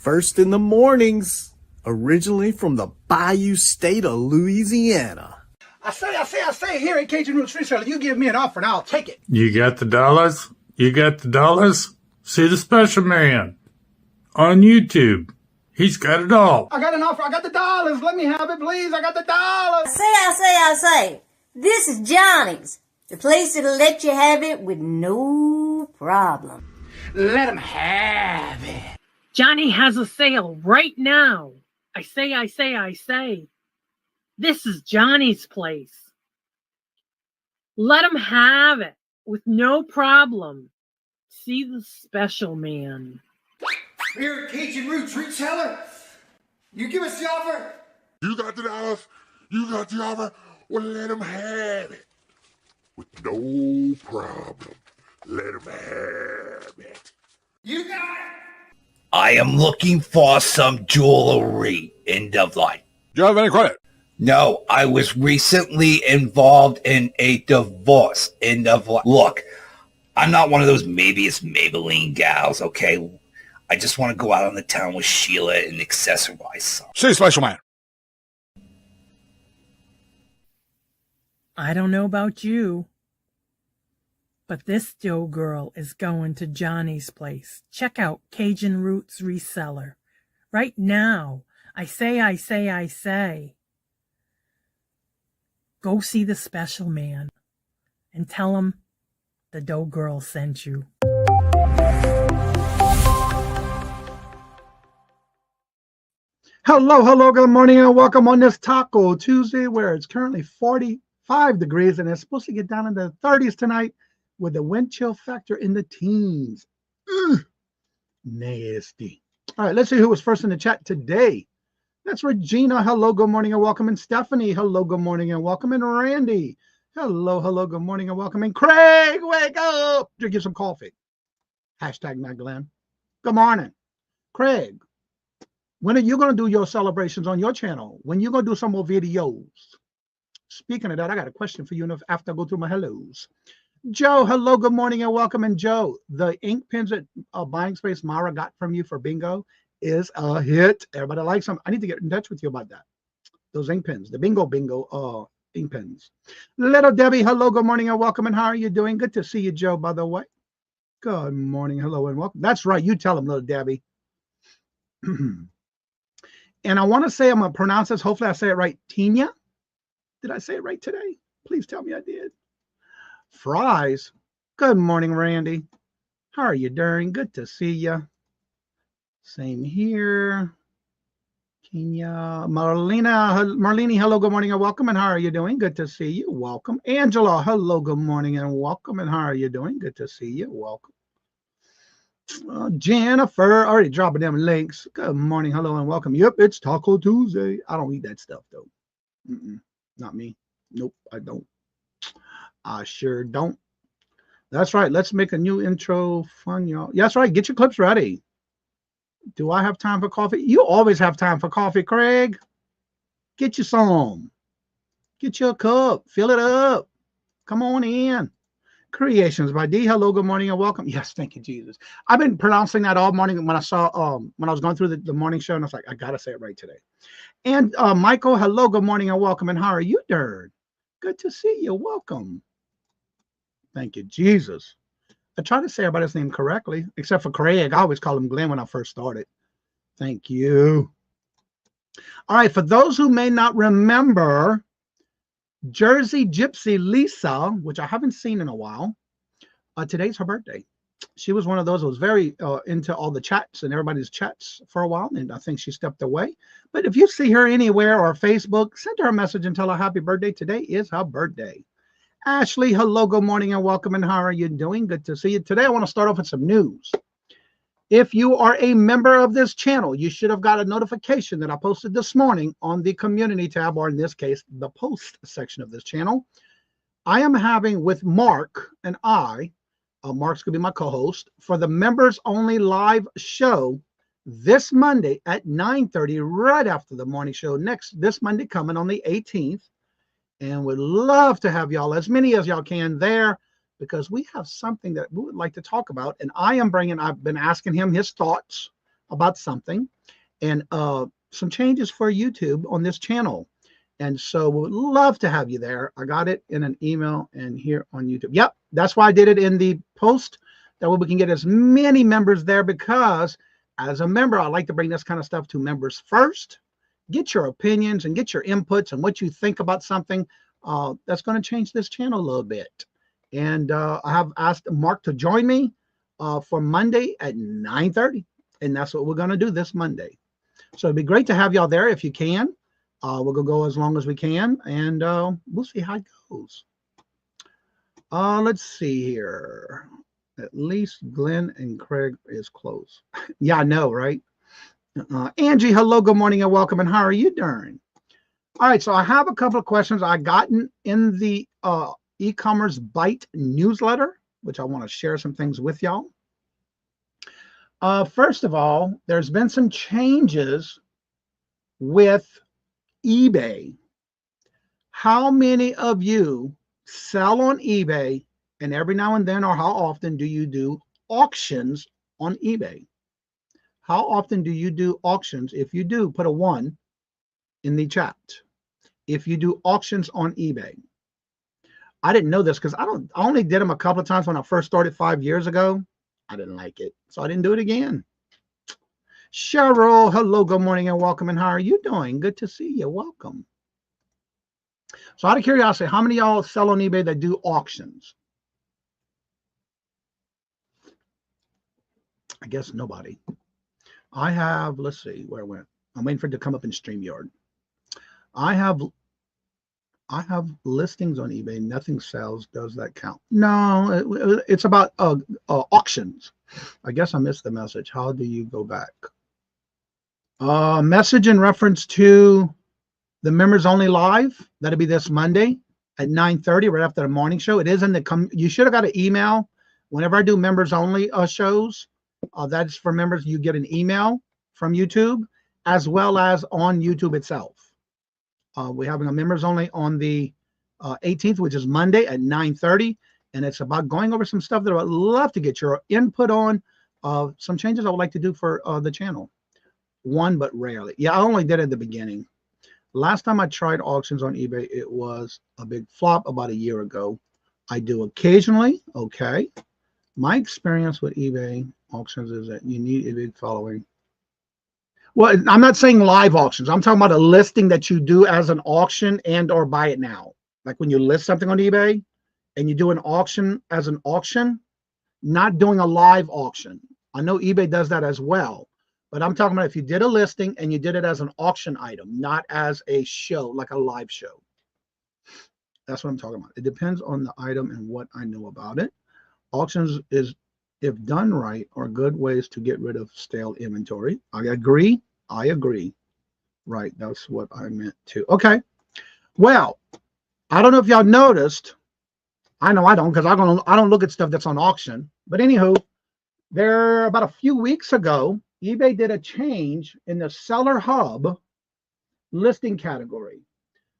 First in the mornings, originally from the Bayou State of Louisiana. I say, here at Kajun Roots Reseller, you give me an offer and I'll take it. You got the dollars? You got the dollars? See the special man on YouTube. He's got it all. I got an offer. I got the dollars. Let me have it, please. I got the dollars. I say. This is Johnny's, the place that'll let you have it with no problem. Let him have it. Johnny has a sale right now. I say. This is Johnny's place. Let him have it with no problem. See the special man. Here at Cajun Roots Reseller, you give us the offer. You got the dollars. You got the offer. Well, let him have it with no problem. Let him have it. You got it. I am looking for some jewelry in Devon. Do you have any credit? No, I was recently involved in a divorce in Devon. Look, I'm not one of those maybe it's Maybelline gals, okay? I just want to go out on the town with Sheila and accessorize some. See, special man. I don't know about you, but this Joe girl is going to Johnny's place. Check out Cajun Roots Reseller right now. I say. Go see the special man and tell him the dough girl sent you. Hello, good morning and welcome on this Taco Tuesday where it's currently 45 degrees and it's supposed to get down in the 30s tonight with the wind chill factor in the teens. Ugh, nasty. All right, let's see who was first in the chat today. That's Regina. Hello, good morning and welcome. And Stephanie. Hello, good morning and welcome. And Randy. Hello, good morning and welcome. And Craig, wake up. Drink you some coffee. Hashtag not Glenn. Good morning. Craig, when are you going to do your celebrations on your channel? When you going to do some more videos? Speaking of that, I got a question for you after I go through my hellos. Joe, hello, good morning and welcome. And Joe, the ink pens at Buying Space Mara got from you for bingo is a hit. Everybody likes them. I need to get in touch with you about that. Those ink pens, the bingo ink pens. Little Debbie, hello, good morning and welcome. And how are you doing? Good to see you, Joe, by the way. Good morning, hello, and welcome. That's right. You tell him, Little Debbie. And I want to say, I'm going to pronounce this. Hopefully I say it right. Tina. Did I say it right today? Please tell me I did. Fries. Good morning, Randy. How are you doing? Good to see you. Same here. Kenya. Marlene, hello, good morning and welcome. And how are you doing? Good to see you. Welcome. Angela, hello, good morning and welcome. And how are you doing? Good to see you. Welcome. Jennifer, already dropping them links. Good morning, hello, and welcome. Yep, it's Taco Tuesday. I don't eat that stuff, though. Not me. Nope, I don't. I sure don't. That's right. Let's make a new intro fun, y'all. Yeah, that's right. Get your clips ready. Do I have time for coffee? You always have time for coffee, Craig. Get you some. Get you a cup. Fill it up. Come on in. Creations by D. Hello, good morning and welcome. Yes, thank you, Jesus. I've been pronouncing that all morning when I saw when I was going through the morning show, and I was like, I gotta say it right today. And Michael, hello, good morning and welcome. And how are you, Derd? Good to see you. Welcome. Thank you, Jesus. I try to say everybody's name correctly, except for Craig. I always call him Glenn when I first started. Thank you. All right, for those who may not remember, Jersey Gypsy Lisa, which I haven't seen in a while, today's her birthday. She was one of those who was very into all the chats and everybody's chats for a while, and I think she stepped away. But if you see her anywhere or Facebook, send her a message and tell her happy birthday. Today is her birthday. Ashley, hello, good morning and welcome. And how are you doing? Good to see you. Today, I want to start off with some news. If you are a member of this channel, you should have got a notification that I posted this morning on the community tab, or in this case, the post section of this channel. I am having with Mark and Mark's going to be my co-host, for the members only live show this Monday at 9:30, right after the morning show this Monday coming on the 18th. And would love to have y'all, as many as y'all can, there, because we have something that we would like to talk about. And I've been asking him his thoughts about something and some changes for YouTube on this channel. And so we would love to have you there. I got it in an email and here on YouTube. Yep, that's why I did it in the post. That way we can get as many members there, because as a member, I like to bring this kind of stuff to members first. Get your opinions and get your inputs and what you think about something that's going to change this channel a little bit. And I have asked Mark to join me for Monday at 9:30. And that's what we're going to do this Monday. So it'd be great to have y'all there if you can. We're going to go as long as we can, and we'll see how it goes. Let's see here. At least Glenn and Craig is close. Yeah, I know, right? Angie, hello, good morning and welcome. And how are you doing? All right, so I have a couple of questions I gotten in the e-commerce bite newsletter, which I want to share some things with y'all. First of all, there's been some changes with eBay. How many of you sell on eBay, and every now and then, or how often do you do auctions on eBay? How often do you do auctions? If you do, put a 1 in the chat. If you do auctions on eBay. I didn't know this because I only did them a couple of times when I first started 5 years ago. I didn't like it, so I didn't do it again. Cheryl, hello, good morning and welcome. And how are you doing? Good to see you. Welcome. So out of curiosity, how many of y'all sell on eBay that do auctions? I guess nobody. I have, let's see where it went. I'm waiting for it to come up in StreamYard. I have listings on eBay. Nothing sells. Does that count? No, it's about auctions. I guess I missed the message. How do you go back? Message in reference to the members only live. That'll be this Monday at 9:30, right after the morning show. It is in the, you should have got an email. Whenever I do members only shows, that's for members. You get an email from YouTube as well as on YouTube itself. We're having a members only on the 18th, which is Monday at 9:30. And it's about going over some stuff that I would love to get your input on. Some changes I would like to do for the channel. One, but rarely. Yeah, I only did it at the beginning. Last time I tried auctions on eBay, it was a big flop about a year ago. I do occasionally, okay. My experience with eBay auctions is that you need a big following. Well, I'm not saying live auctions. I'm talking about a listing that you do as an auction and or buy it now. Like when you list something on eBay and you do an auction as an auction, not doing a live auction. I know eBay does that as well, but I'm talking about if you did a listing and you did it as an auction item, not as a show, like a live show. That's what I'm talking about. It depends on the item and what I know about it. Auctions is, if done right, are good ways to get rid of stale inventory. I agree. Right, that's what I meant too. Okay. Well, I don't know if y'all noticed. I know I don't, because I don't look at stuff that's on auction. But anywho, there about a few weeks ago, eBay did a change in the seller hub listing category.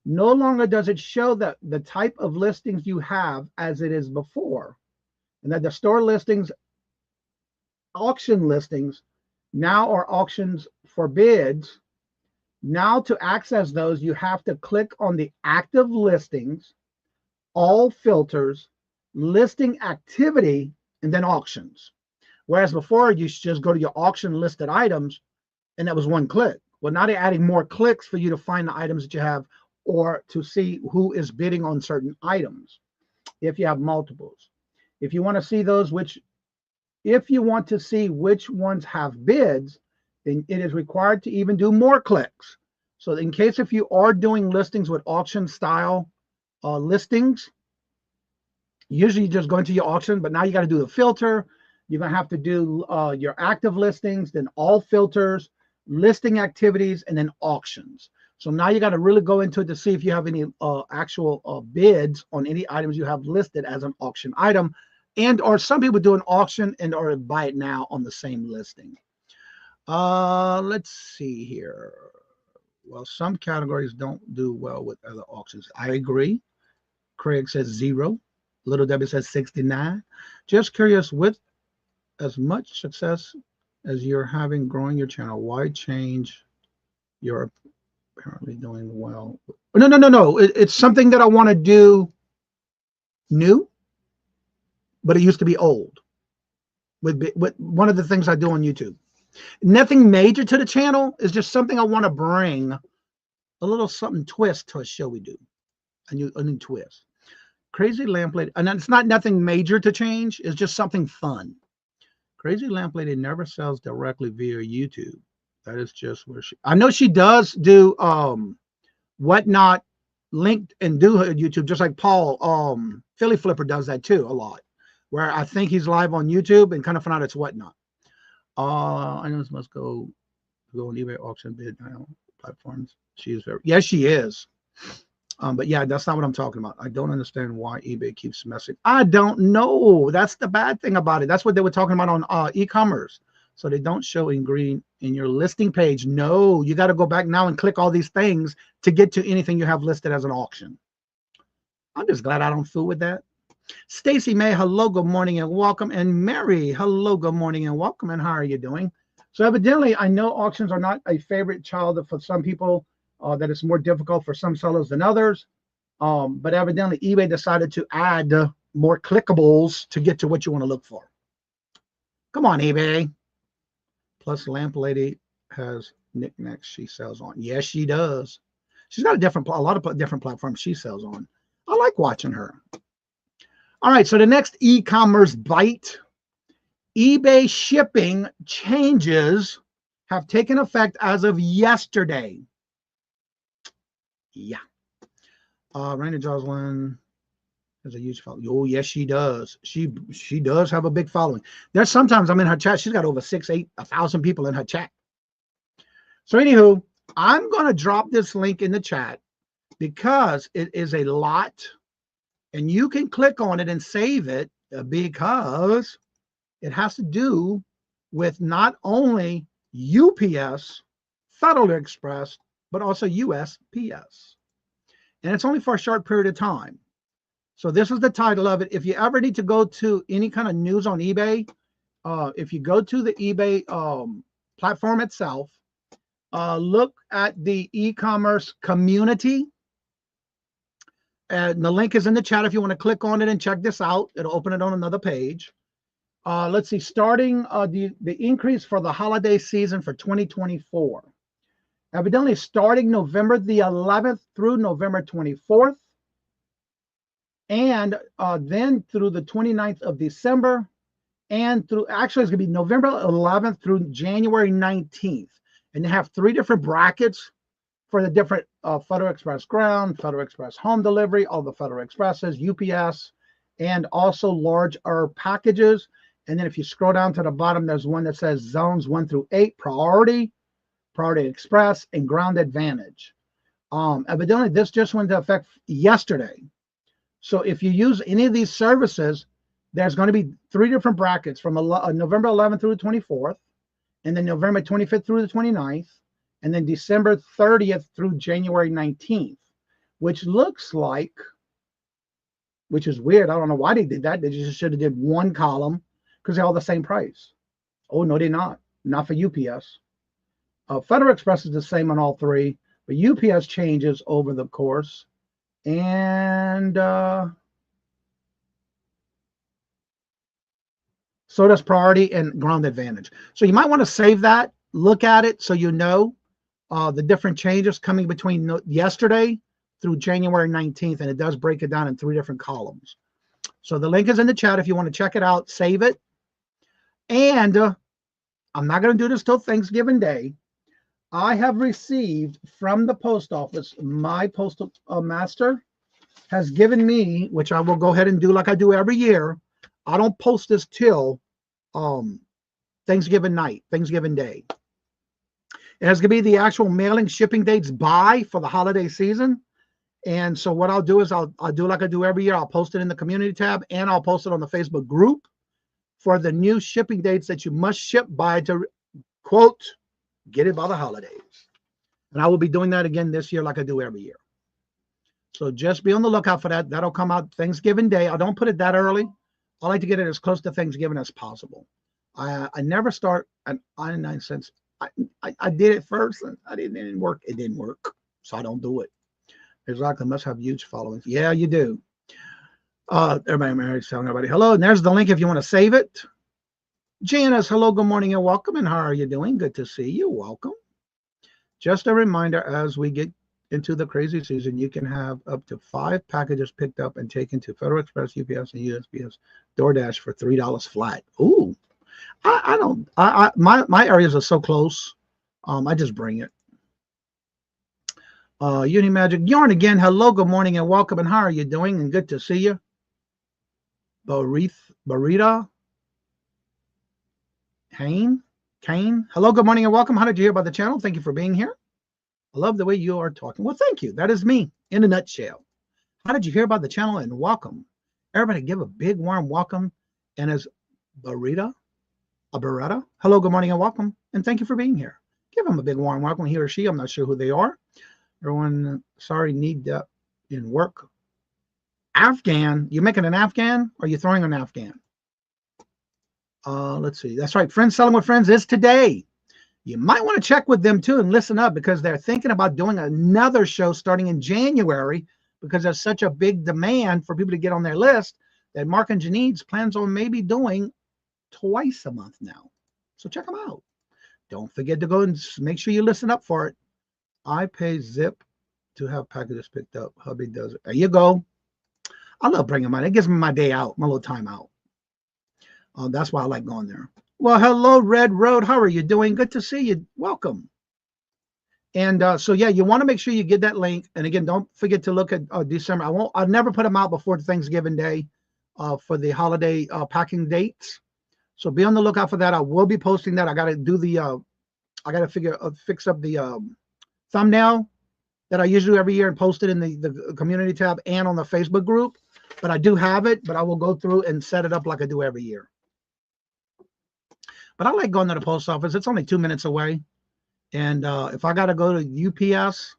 No longer does it show that the type of listings you have as it is before, and that the store listings, auction listings, now are auctions for bids. Now to access those, you have to click on the active listings, all filters, listing activity, and then auctions. Whereas before, you should just go to your auction listed items, and that was one click. Well, now they're adding more clicks for you to find the items that you have, or to see who is bidding on certain items if you have multiples. If you want to see those if you want to see which ones have bids, then it is required to even do more clicks. So in case if you are doing listings with auction style listings, usually you just go into your auction, but now you got to do the filter. You're going to have to do your active listings, then all filters, listing activities, and then auctions. So now you got to really go into it to see if you have any actual bids on any items you have listed as an auction item, and or some people do an auction and or buy it now on the same listing. Let's see here. Well, some categories don't do well with other auctions. I agree. Craig says 0. Little Debbie says 69. Just curious, with as much success as you're having growing your channel, why change? You're apparently doing well. No. It's something that I want to do new, but it used to be old. With one of the things I do on YouTube. Nothing major to the channel. Is just something I want to bring a little something twist to a show we do. A new twist. Crazy Lamp Lady, and it's not nothing major to change. It's just something fun. Crazy Lamp Lady never sells directly via YouTube. That is just where I know she does do whatnot linked and do her YouTube, just like Paul Philly Flipper does that too a lot. Where I think he's live on YouTube and kind of find out it's whatnot. I know this must go on eBay auction bid now platforms. She is yes, she is. But yeah, that's not what I'm talking about. I don't understand why eBay keeps messing. I don't know. That's the bad thing about it. That's what they were talking about on e-commerce. So they don't show in green in your listing page. No, you got to go back now and click all these things to get to anything you have listed as an auction. I'm just glad I don't fool with that. Stacy May, hello, good morning and welcome. And Mary, hello, good morning and welcome. And how are you doing? So evidently, I know auctions are not a favorite child for some people, that it's more difficult for some sellers than others. But evidently, eBay decided to add more clickables to get to what you want to look for. Come on, eBay. Plus, Lamp Lady has knickknacks she sells on. Yes, she does. She's got a lot of different platforms she sells on. I like watching her. All right, so the next e-commerce bite. eBay shipping changes have taken effect as of yesterday. Yeah. Raina Jocelyn has a huge following. Oh, yes, she does. She does have a big following. There's sometimes I'm in her chat. She's got over 1,000 people in her chat. So anywho, I'm going to drop this link in the chat because it is a lot. And you can click on it and save it because it has to do with not only UPS, Federal Express, but also USPS. And it's only for a short period of time. So this is the title of it. If you ever need to go to any kind of news on eBay, if you go to the eBay platform itself, look at the e-commerce community. And the link is in the chat if you want to click on it and check this out. It'll open it on another page. Let's see, starting the increase for the holiday season for 2024. Evidently starting November the 11th through November 24th. And then through the 29th of December. And through, actually it's going to be November 11th through January 19th. And they have 3 different brackets for the different Federal Express Ground, Federal Express Home Delivery, all the Federal Expresses, UPS, and also larger packages. And then if you scroll down to the bottom, there's one that says zones 1 through 8, Priority, Priority Express, and Ground Advantage. Evidently, this just went into effect yesterday. So if you use any of these services, there's going to be 3 different brackets from November 11th through the 24th, and then November 25th through the 29th, and then December 30th through January 19th, which looks like, which is weird. I don't know why they did that. They just should have did one column because they're all the same price. Oh, no, they're not. Not for UPS. Federal Express is the same on all 3, but UPS changes over the course. And so does Priority and Ground Advantage. So you might want to save that, look at it so you know the different changes coming between yesterday through January 19th, and it does break it down in 3 different columns. So the link is in the chat if you want to check it out, save it. And I'm not going to do this till Thanksgiving Day. I have received from the post office, my postal master has given me, which I will go ahead and do like I do every year. I don't post this till Thanksgiving night, Thanksgiving Day. It has to be the actual mailing shipping dates by for the holiday season. And so what I'll do is I'll do like I do every year. I'll post it in the community tab, and I'll post it on the Facebook group for the new shipping dates that you must ship by to, quote, get it by the holidays. And I will be doing that again this year like I do every year. So just be on the lookout for that. That'll come out Thanksgiving Day. I don't put it that early. I like to get it as close to Thanksgiving as possible. I never start at 99 cents. I did it first and it didn't work. It didn't work. So I don't do it. Exactly. Must have huge followings. Yeah, you do. Everybody married, telling everybody hello. And there's the link if you want to save it. Janice, hello, good morning and welcome. And how are you doing? Good to see you. Welcome. Just a reminder, as we get into the crazy season, you can have up to 5 packages picked up and taken to Federal Express, UPS, and USPS DoorDash for $3 flat. Ooh. My areas are so close. I just bring it. Uni Magic Yarn again. Hello, good morning and welcome. And how are you doing? And good to see you. Barita Kane. Hello, good morning and welcome. How did you hear about the channel? Thank you for being here. I love the way you are talking. Well, thank you. That is me in a nutshell. How did you hear about the channel? And welcome. Everybody give a big warm welcome. And as Barita, hello, good morning and welcome. And thank you for being here. Give them a big warm welcome, he or she. I'm not sure who they are. Everyone, sorry, need that in work. Afghan, you making an Afghan or are you throwing an Afghan? Let's see. That's right. Friends Selling with Friends is today. You might want to check with them too and listen up because they're thinking about doing another show starting in January because there's such a big demand for people to get on their list that Mark and Janine's plans on maybe doing twice a month now. So check them out. Don't forget to go and make sure you listen up for it. I pay Zip to have packages picked up. Hubby does it. There you go. I love bringing money. It gives me my day out, my little time out. That's why I like going there. Well, hello, Red Road. How are you doing? Good to see you. Welcome. And so, yeah, you want to make sure you get that link. And again, don't forget to look at December. I'll never put them out before Thanksgiving Day for the holiday packing dates. So be on the lookout for that. I will be posting that. I got to do the, I got to fix up the thumbnail that I usually do every year and post it in the community tab and on the Facebook group. But I do have it, but I will go through and set it up like I do every year. But I like going to the post office. It's only 2 minutes away. And if I got to go to UPS,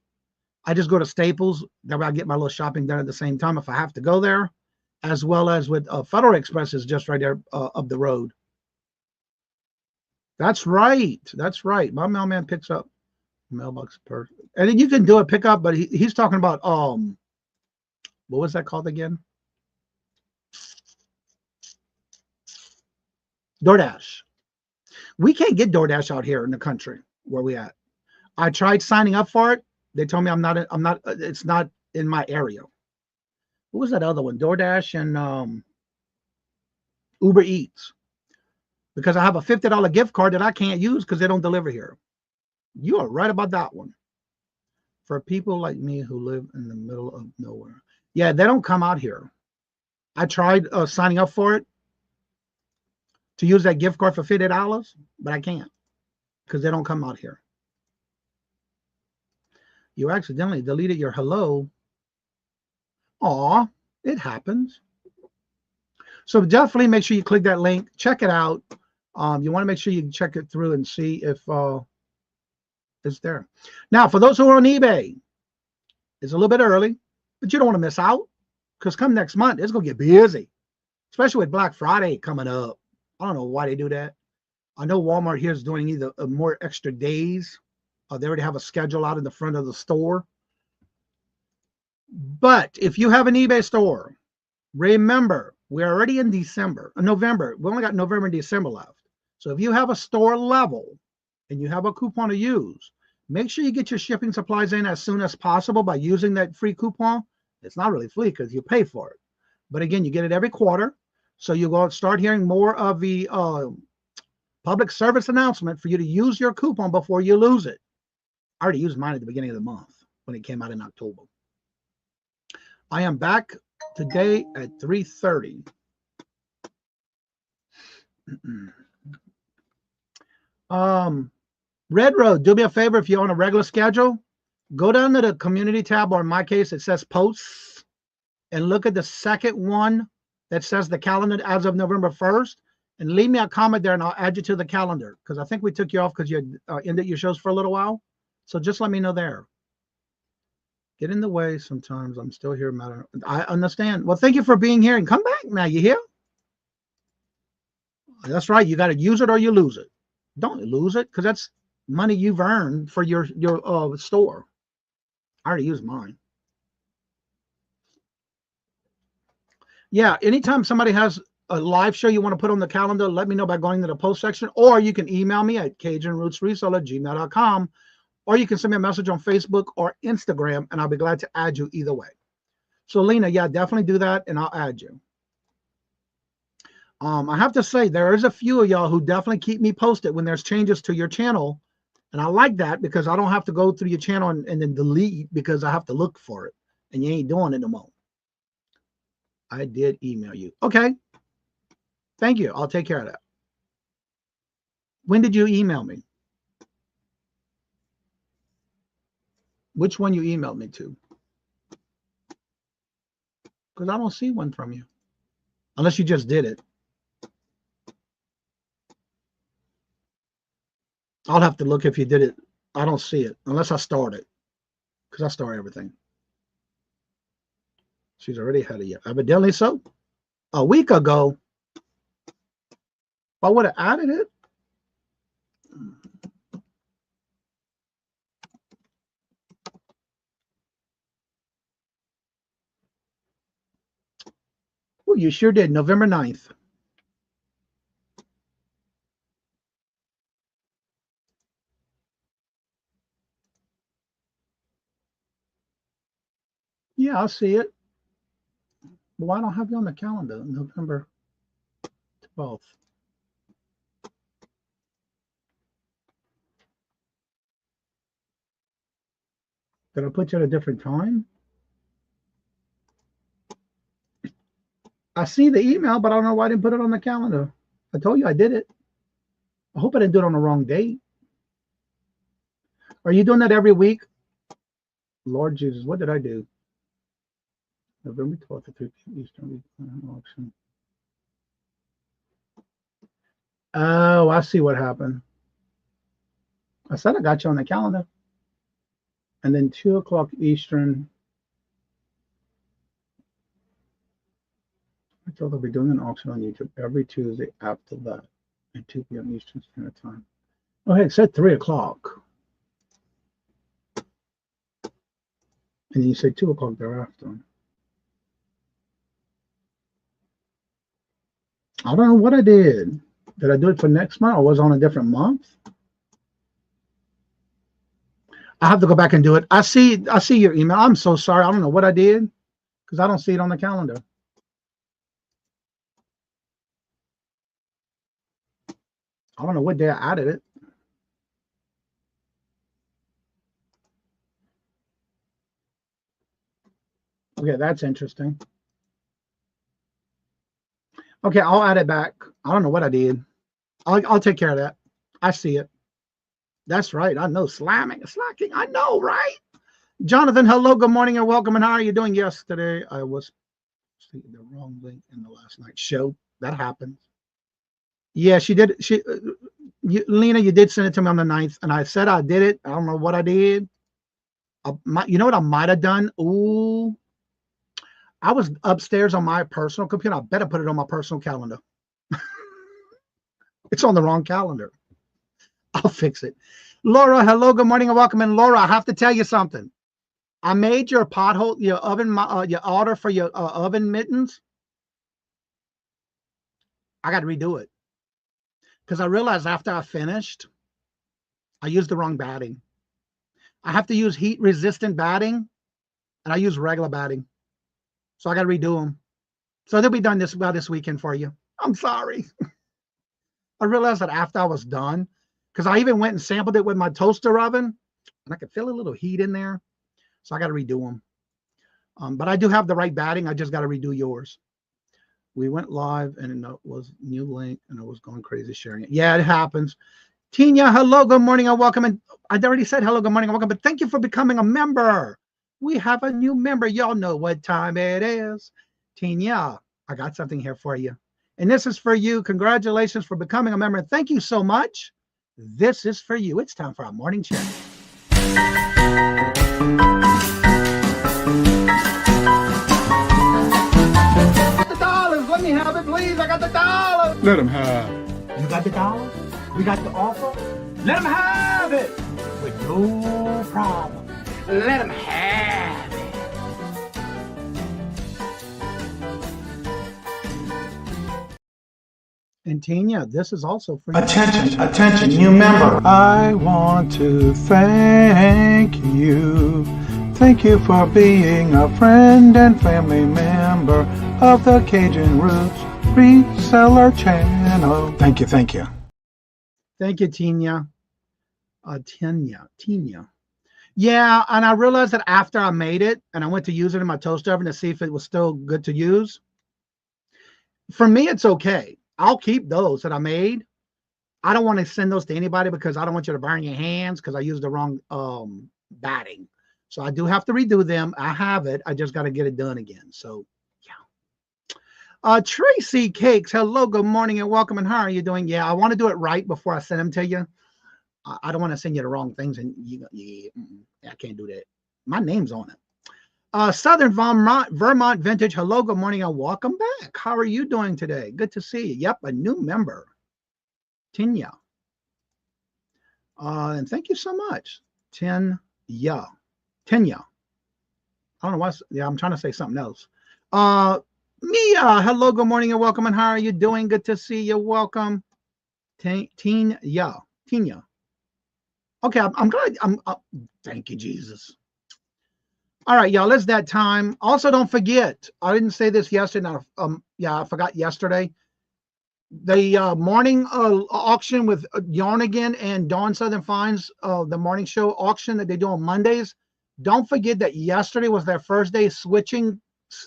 I just go to Staples. That way I get my little shopping done at the same time if I have to go there, as well as with Federal Express is just right there up the road. That's right. That's right. My mailman picks up Mailbox per. And then you can do a pickup, but he's talking about what was that called again? DoorDash. We can't get DoorDash out here in the country where we at. I tried signing up for it. They told me it's not in my area. What was that other one? DoorDash and Uber Eats. Because I have a $50 gift card that I can't use because they don't deliver here. You are right about that one. For people like me who live in the middle of nowhere. Yeah, they don't come out here. I tried signing up for it to use that gift card for $50, but I can't because they don't come out here. You accidentally deleted your hello. Aw, it happens. So definitely make sure you click that link. Check it out. You want to make sure you check it through and see if it's there. Now, for those who are on eBay, it's a little bit early, but you don't want to miss out because come next month, it's going to get busy, especially with Black Friday coming up. I don't know why they do that. I know Walmart here is doing either more extra days. They already have a schedule out in the front of the store. But if you have an eBay store, remember, we're already in November. We only got November and December left. So if you have a store level and you have a coupon to use, make sure you get your shipping supplies in as soon as possible by using that free coupon. It's not really free because you pay for it. But again, you get it every quarter. So you're going to start hearing more of the public service announcement for you to use your coupon before you lose it. I already used mine at the beginning of the month when it came out in October. I am back today at 3:30. Red Road, do me a favor if you're on a regular schedule, go down to the community tab, or in my case, it says posts, and look at the second one that says the calendar as of November 1st, and leave me a comment there and I'll add you to the calendar because I think we took you off because you ended your shows for a little while. So just let me know there. Get in the way sometimes. I'm still here, Matter. I understand. Well, thank you for being here and come back now. You hear? That's right. You got to use it or you lose it. Don't lose it because that's money you've earned for your store. I already used mine. Yeah, anytime somebody has a live show you want to put on the calendar, let me know by going to the post section, or you can email me at CajunRootsReseller@gmail.com, or you can send me a message on Facebook or Instagram, and I'll be glad to add you either way. So, Lena, yeah, definitely do that, and I'll add you. I have to say, there is a few of y'all who definitely keep me posted when there's changes to your channel, and I like that because I don't have to go through your channel and then delete because I have to look for it, and you ain't doing it no more. I did email you. Okay. Thank you. I'll take care of that. When did you email me? Which one you emailed me to? Because I don't see one from you. Unless you just did it. I'll have to look if you did it. I don't see it. Unless I start it. Because I start everything. She's already ahead of you. Evidently so. A week ago, I would have added it. Well, you sure did. November 9th. Yeah, I'll see it. Well, I don't have you on the calendar. November 12th. Did I put you at a different time? I see the email, but I don't know why I didn't put it on the calendar. I told you I did it. I hope I didn't do it on the wrong date. Are you doing that every week? Lord Jesus, what did I do? November 12th at 3 p.m. Eastern auction. Oh, I see what happened. I said I got you on the calendar. And then 2 o'clock Eastern. I thought they'll be doing an auction on YouTube every Tuesday after that at 2 p.m. Eastern Standard Time. Oh, hey, it said 3 o'clock. And then you say 2 o'clock thereafter. I don't know what I did. Did I do it for next month or was it on a different month? I have to go back and do it. I see your email. I'm so sorry. I don't know what I did because I don't see it on the calendar. I don't know what day I added it. Okay, that's interesting. Okay, I'll add it back. I don't know what I did. I'll take care of that. I see it. That's right. I know slacking. I know, right? Jonathan, hello, good morning and welcome. And how are you doing? Yesterday, I was seeing the wrong link in the last night's show. That happens. Yeah, she did. Lena, you did send it to me on the 9th, and I said I did it. I don't know what I did. You know what I might have done? Ooh, I was upstairs on my personal computer. I better put it on my personal calendar. It's on the wrong calendar. I'll fix it. Laura, hello, good morning and welcome. And Laura, I have to tell you something. I made your pothole, your oven, your order for your oven mittens. I got to redo it because I realized after I finished, I used the wrong batting. I have to use heat-resistant batting, and I use regular batting. So I got to redo them. So they'll be done by this weekend for you. I'm sorry. I realized that after I was done, because I even went and sampled it with my toaster oven, and I could feel a little heat in there. So I got to redo them. But I do have the right batting. I just got to redo yours. We went live, and it was new link, and I was going crazy sharing it. Yeah, it happens. Tina, hello, good morning, and welcome. And I already said hello, good morning, and welcome, but thank you for becoming a member. We have a new member. Y'all know what time it is. Tina, I got something here for you. And this is for you. Congratulations for becoming a member. Thank you so much. This is for you. It's time for our morning check. The dollars. Let me have it, please. I got the dollars. Let him have. You got the dollars? We got the offer? Let them have it with no problem. Let them have it. And Tanya, this is also for you. Attention, new member. I want to thank you. Thank you for being a friend and family member of the Cajun Roots Reseller Channel. Thank you. Thank you, Tina. Tina. Yeah, and I realized that after I made it and I went to use it in my toaster oven to see if it was still good to use. For me, it's okay. I'll keep those that I made. I don't want to send those to anybody because I don't want you to burn your hands because I used the wrong batting. So I do have to redo them. I have it. I just got to get it done again. So, yeah. Tracy Cakes, hello, good morning and welcome. And how are you doing? Yeah, I want to do it right before I send them to you. I don't want to send you the wrong things, and I can't do that. My name's on it. Southern Vermont Vintage, hello, good morning, and welcome back. How are you doing today? Good to see you. Yep, a new member. Tinya. And thank you so much. Tinya. I don't know why. Yeah, I'm trying to say something else. Mia, hello, good morning, and welcome. And how are you doing? Good to see you. Welcome. Tinya. Okay, I'm glad. Thank you, Jesus. All right, y'all, it's that time. Also, don't forget, I didn't say this yesterday. I forgot yesterday. The morning auction with Yarnigan and Dawn Southern Finds, the morning show auction that they do on Mondays. Don't forget that yesterday was their first day switching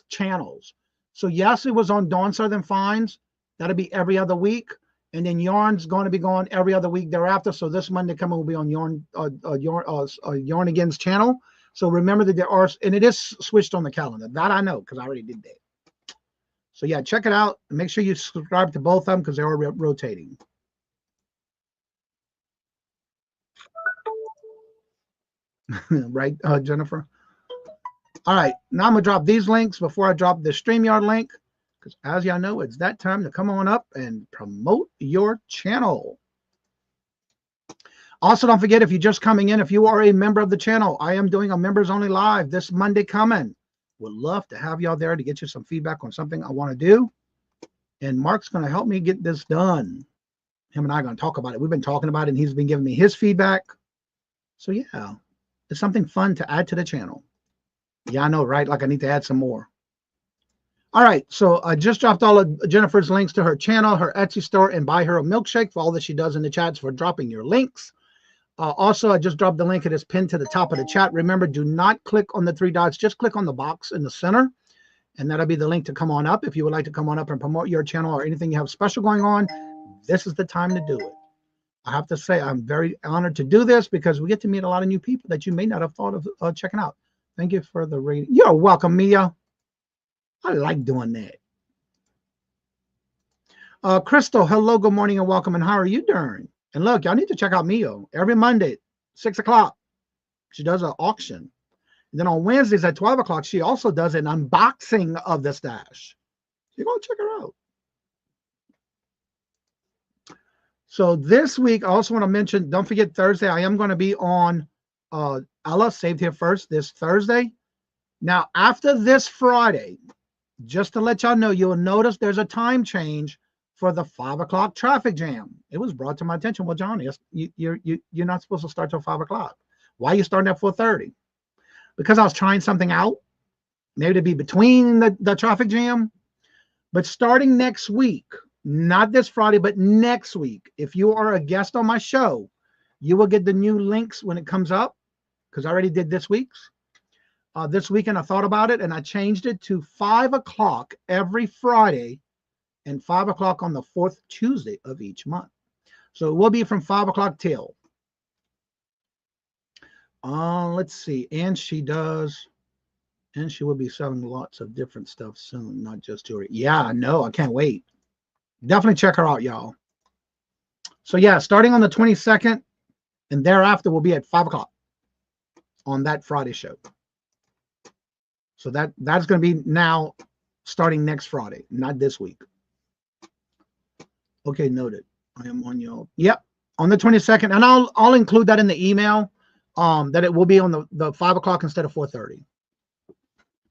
channels. So yes, it was on Dawn Southern Finds. That'll be every other week. And then Yarn's going to be going every other week thereafter. So this Monday coming will be on Yarnigan's channel. So remember that there are, and it is switched on the calendar. That I know because I already did that. So yeah, check it out. And make sure you subscribe to both of them because they are rotating. Right, Jennifer? All right, now I'm going to drop these links before I drop the StreamYard link. Because as y'all know, it's that time to come on up and promote your channel. Also, don't forget, if you're just coming in, if you are a member of the channel, I am doing a members only live this Monday coming. Would love to have y'all there to get you some feedback on something I want to do. And Mark's going to help me get this done. Him and I are going to talk about it. We've been talking about it, and he's been giving me his feedback. So yeah, it's something fun to add to the channel. Yeah, I know, right? Like I need to add some more. All right, so I just dropped all of Jennifer's links to her channel, her Etsy store, and Buy Her a Milkshake for all that she does in the chats for dropping your links. Also, I just dropped the link. It is pinned to the top of the chat. Remember, do not click on the three dots. Just click on the box in the center, and that'll be the link to come on up. If you would like to come on up and promote your channel or anything you have special going on, this is the time to do it. I have to say, I'm very honored to do this because we get to meet a lot of new people that you may not have thought of checking out. Thank you for the rating. You're welcome, Mia. I like doing that. Crystal, hello, good morning, and welcome. And how are you doing? And look, y'all need to check out Mio every Monday, 6 o'clock. She does an auction. And then on Wednesdays at 12 o'clock, she also does an unboxing of the stash. You're going to check her out. So this week, I also want to mention, don't forget Thursday, I am going to be on Ella Saved Here First this Thursday. Now, after this Friday, just to let y'all know, you'll notice there's a time change for the 5 o'clock traffic jam. It was brought to my attention. Well, Johnny, you're not supposed to start till 5 o'clock. Why are you starting at 4:30? Because I was trying something out, maybe to be between the traffic jam. But starting next week, not this Friday, but next week, if you are a guest on my show, you will get the new links when it comes up, because I already did this week's. This weekend, I thought about it, and I changed it to 5 o'clock every Friday and 5 o'clock on the 4th Tuesday of each month. So it will be from 5 o'clock till. Let's see. And she will be selling lots of different stuff soon, not just jewelry. Yeah, I know. I can't wait. Definitely check her out, y'all. So yeah, starting on the 22nd and thereafter will be at 5 o'clock on that Friday show. So that's going to be now starting next Friday, not this week. Okay, noted. I am on y'all. Yep, on the 22nd, and I'll include that in the email. That it will be on the 5 o'clock instead of 4:30,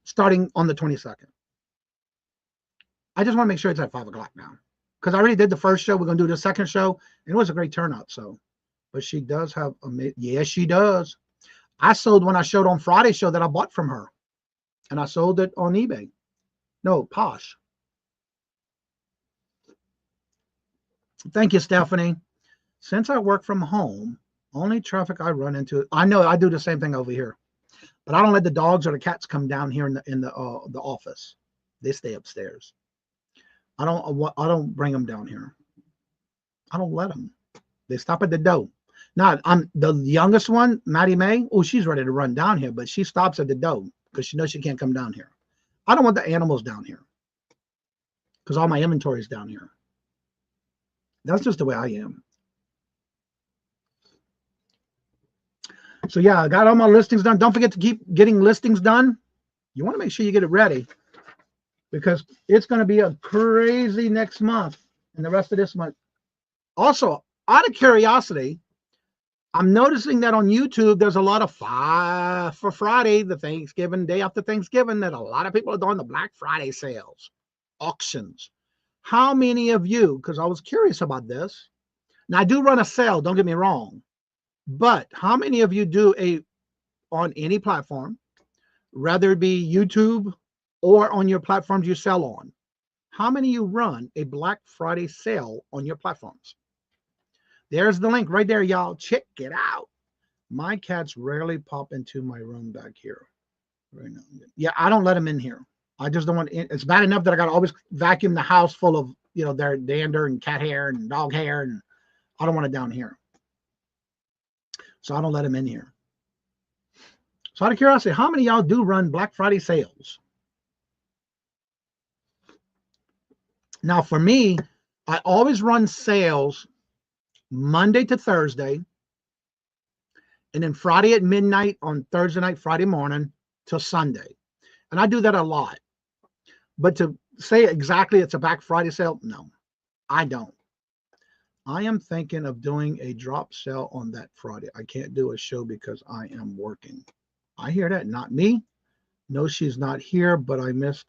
starting on the 22nd. I just want to make sure it's at 5 o'clock now, because I already did the first show. We're going to do the second show, and it was a great turnout. So, but she does have yes, she does. I sold when I showed on Friday show that I bought from her, and I sold it on eBay. No, Posh. Thank you, Stephanie. Since I work from home, only traffic I run into, I know I do the same thing over here, but I don't let the dogs or the cats come down here in the office. They stay upstairs. I don't bring them down here. I don't let them. They stop at the door. Now, I'm the youngest one, Maddie Mae. Oh, she's ready to run down here, but she stops at the door because she knows she can't come down here. I don't want the animals down here because all my inventory is down here. That's just the way I am. So yeah, I got all my listings done. Don't forget to keep getting listings done. You want to make sure you get it ready, because it's going to be a crazy next month and the rest of this month. Also, out of curiosity, I'm noticing that on YouTube, there's a lot of for Friday, the Thanksgiving, day after Thanksgiving, that a lot of people are doing the Black Friday sales, auctions. How many of you, because I was curious about this. Now, I do run a sale, don't get me wrong. But how many of you do on any platform, whether it be YouTube or on your platforms you sell on, how many of you run a Black Friday sale on your platforms? There's the link right there, y'all. Check it out. My cats rarely pop into my room back here. Right now. Yeah, I don't let them in here. I just don't want it's bad enough that I got to always vacuum the house full of, their dander and cat hair and dog hair, and I don't want it down here. So I don't let them in here. So out of curiosity, how many of y'all do run Black Friday sales? Now for me, I always run sales Monday to Thursday, and then Friday at midnight on Thursday night, Friday morning till Sunday. And I do that a lot. But to say exactly it's a Black Friday sale, no, I don't. I am thinking of doing a drop sale on that Friday. I can't do a show because I am working. I hear that. Not me. No, she's not here, but I missed.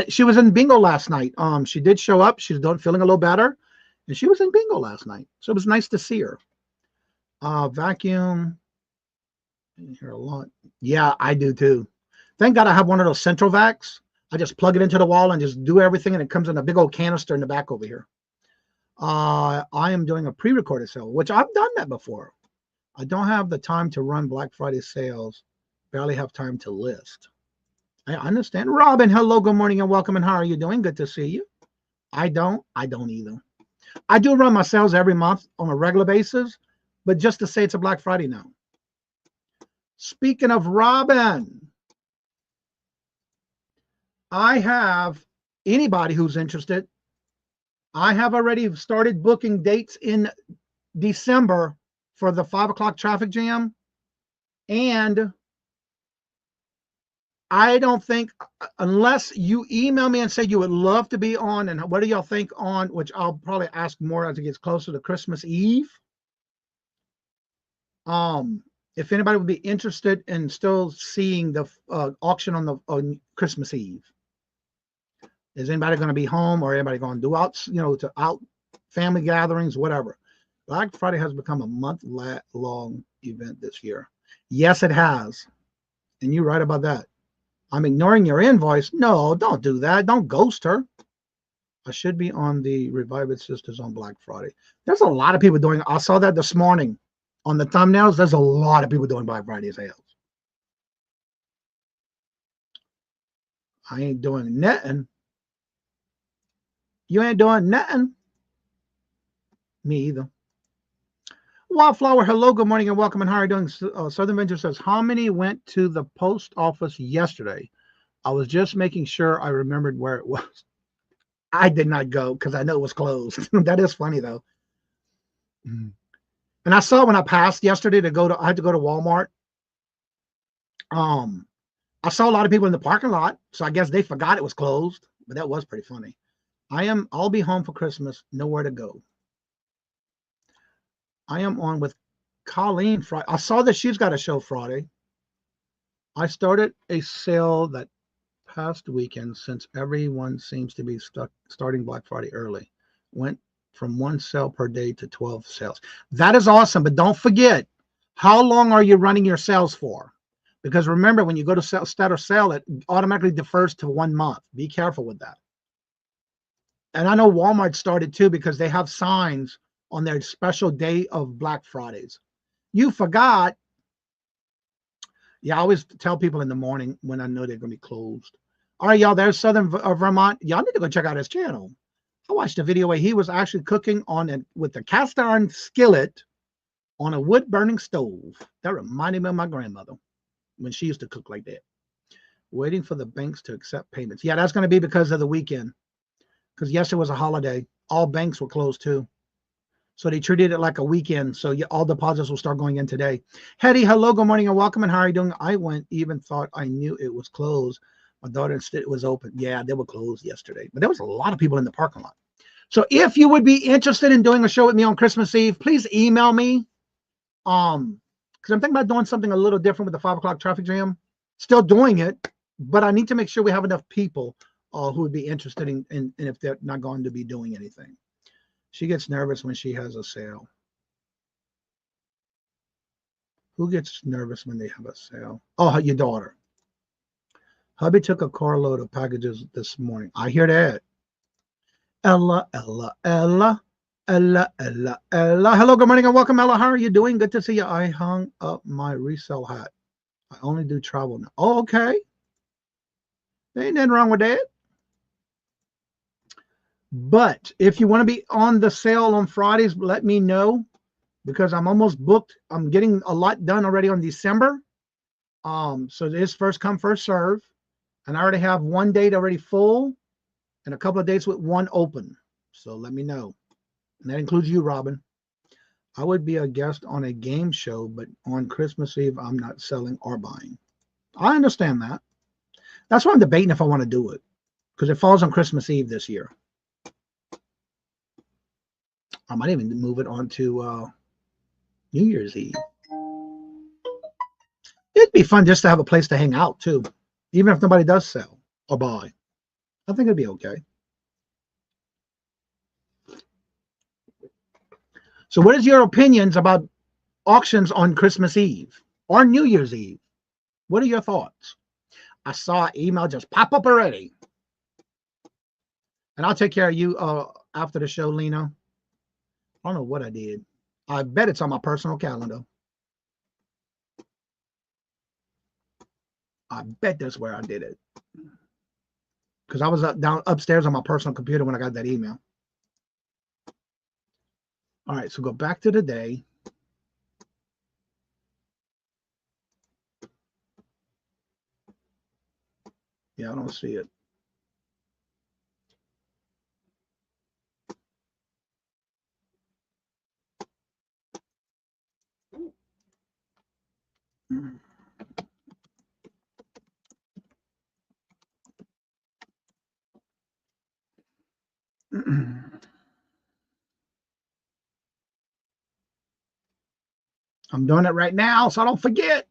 She was in bingo last night. She did show up. She's feeling a little better, and she was in bingo last night. So it was nice to see her. Vacuum. I hear a lot. Yeah, I do too. Thank God I have one of those central vacs. I just plug it into the wall and just do everything, and it comes in a big old canister in the back over here. I am doing a pre-recorded sale, which I've done that before. I don't have the time to run Black Friday sales. Barely have time to list. I understand. Robin, hello, good morning, and welcome. And how are you doing? Good to see you. I don't either. I do run my sales every month on a regular basis, but just to say it's a Black Friday now. Speaking of Robin, I have anybody who's interested. I have already started booking dates in December for the 5 o'clock traffic jam. And I don't think, unless you email me and say you would love to be on, and what do y'all think on, which I'll probably ask more as it gets closer to Christmas Eve. If anybody would be interested in still seeing the auction on Christmas Eve. Is anybody going to be home, or anybody going to do out, to out family gatherings, whatever? Black Friday has become a month-long event this year. Yes, it has. And you're right about that. I'm ignoring your invoice. No, don't do that. Don't ghost her. I should be on the Revive It Sisters on Black Friday. There's a lot of people doing, I saw that this morning on the thumbnails. There's a lot of people doing Black Friday sales. I ain't doing nothing. You ain't doing nothing. Me either. Wildflower, hello, good morning, and welcome. And how are you doing? Southern Venture says, how many went to the post office yesterday? I was just making sure I remembered where it was. I did not go because I know it was closed. That is funny, though. And I saw when I passed yesterday I had to go to Walmart. I saw a lot of people in the parking lot, so I guess they forgot it was closed, but that was pretty funny. I'll be home for Christmas, nowhere to go. I am on with Colleen Friday. I saw that she's got a show Friday. I started a sale that past weekend since everyone seems to be starting Black Friday early. Went from 1 sale per day to 12 sales. That is awesome, but don't forget, how long are you running your sales for? Because remember, when you go to start a sale, it automatically defers to 1 month. Be careful with that. And I know Walmart started too, because they have signs on their special day of Black Fridays. You forgot. Yeah, I always tell people in the morning when I know they're going to be closed. All right, y'all, there's Southern Vermont. Y'all need to go check out his channel. I watched a video where he was actually cooking with a cast iron skillet on a wood burning stove. That reminded me of my grandmother when she used to cook like that. Waiting for the banks to accept payments. Yeah, that's going to be because of the weekend. Because yesterday was a holiday. All banks were closed too. So they treated it like a weekend. So all deposits will start going in today. Hetty, hello, good morning, and welcome. And how are you doing? I even thought I knew it was closed. My daughter instead it was open. Yeah, they were closed yesterday. But there was a lot of people in the parking lot. So if you would be interested in doing a show with me on Christmas Eve, please email me. Because I'm thinking about doing something a little different with the 5 o'clock traffic jam. Still doing it, but I need to make sure we have enough people who would be interested in if they're not going to be doing anything. She gets nervous when she has a sale. Who gets nervous when they have a sale? Oh, your daughter. Hubby took a carload of packages this morning. I hear that. Ella. Hello, good morning and welcome, Ella. How are you doing? Good to see you. I hung up my resale hat. I only do travel now. Oh, okay. There ain't nothing wrong with that. But if you want to be on the sale on Fridays, let me know, because I'm almost booked. I'm getting a lot done already on December. So it is first come, first serve. And I already have 1 date already full and a couple of dates with 1 open. So let me know. And that includes you, Robin. I would be a guest on a game show, but on Christmas Eve, I'm not selling or buying. I understand that. That's why I'm debating if I want to do it, because it falls on Christmas Eve this year. I might even move it on to New Year's Eve. It'd be fun just to have a place to hang out too, even if nobody does sell or buy. I think it'd be okay. So what is your opinions about auctions on Christmas Eve or New Year's Eve? What are your thoughts? I saw an email just pop up already. And I'll take care of you after the show, Lena. I don't know what I did. I bet it's on my personal calendar. I bet that's where I did it. Because I was down upstairs on my personal computer when I got that email. All right, so go back to the day. Yeah, I don't see it. I'm doing it right now, so I don't forget.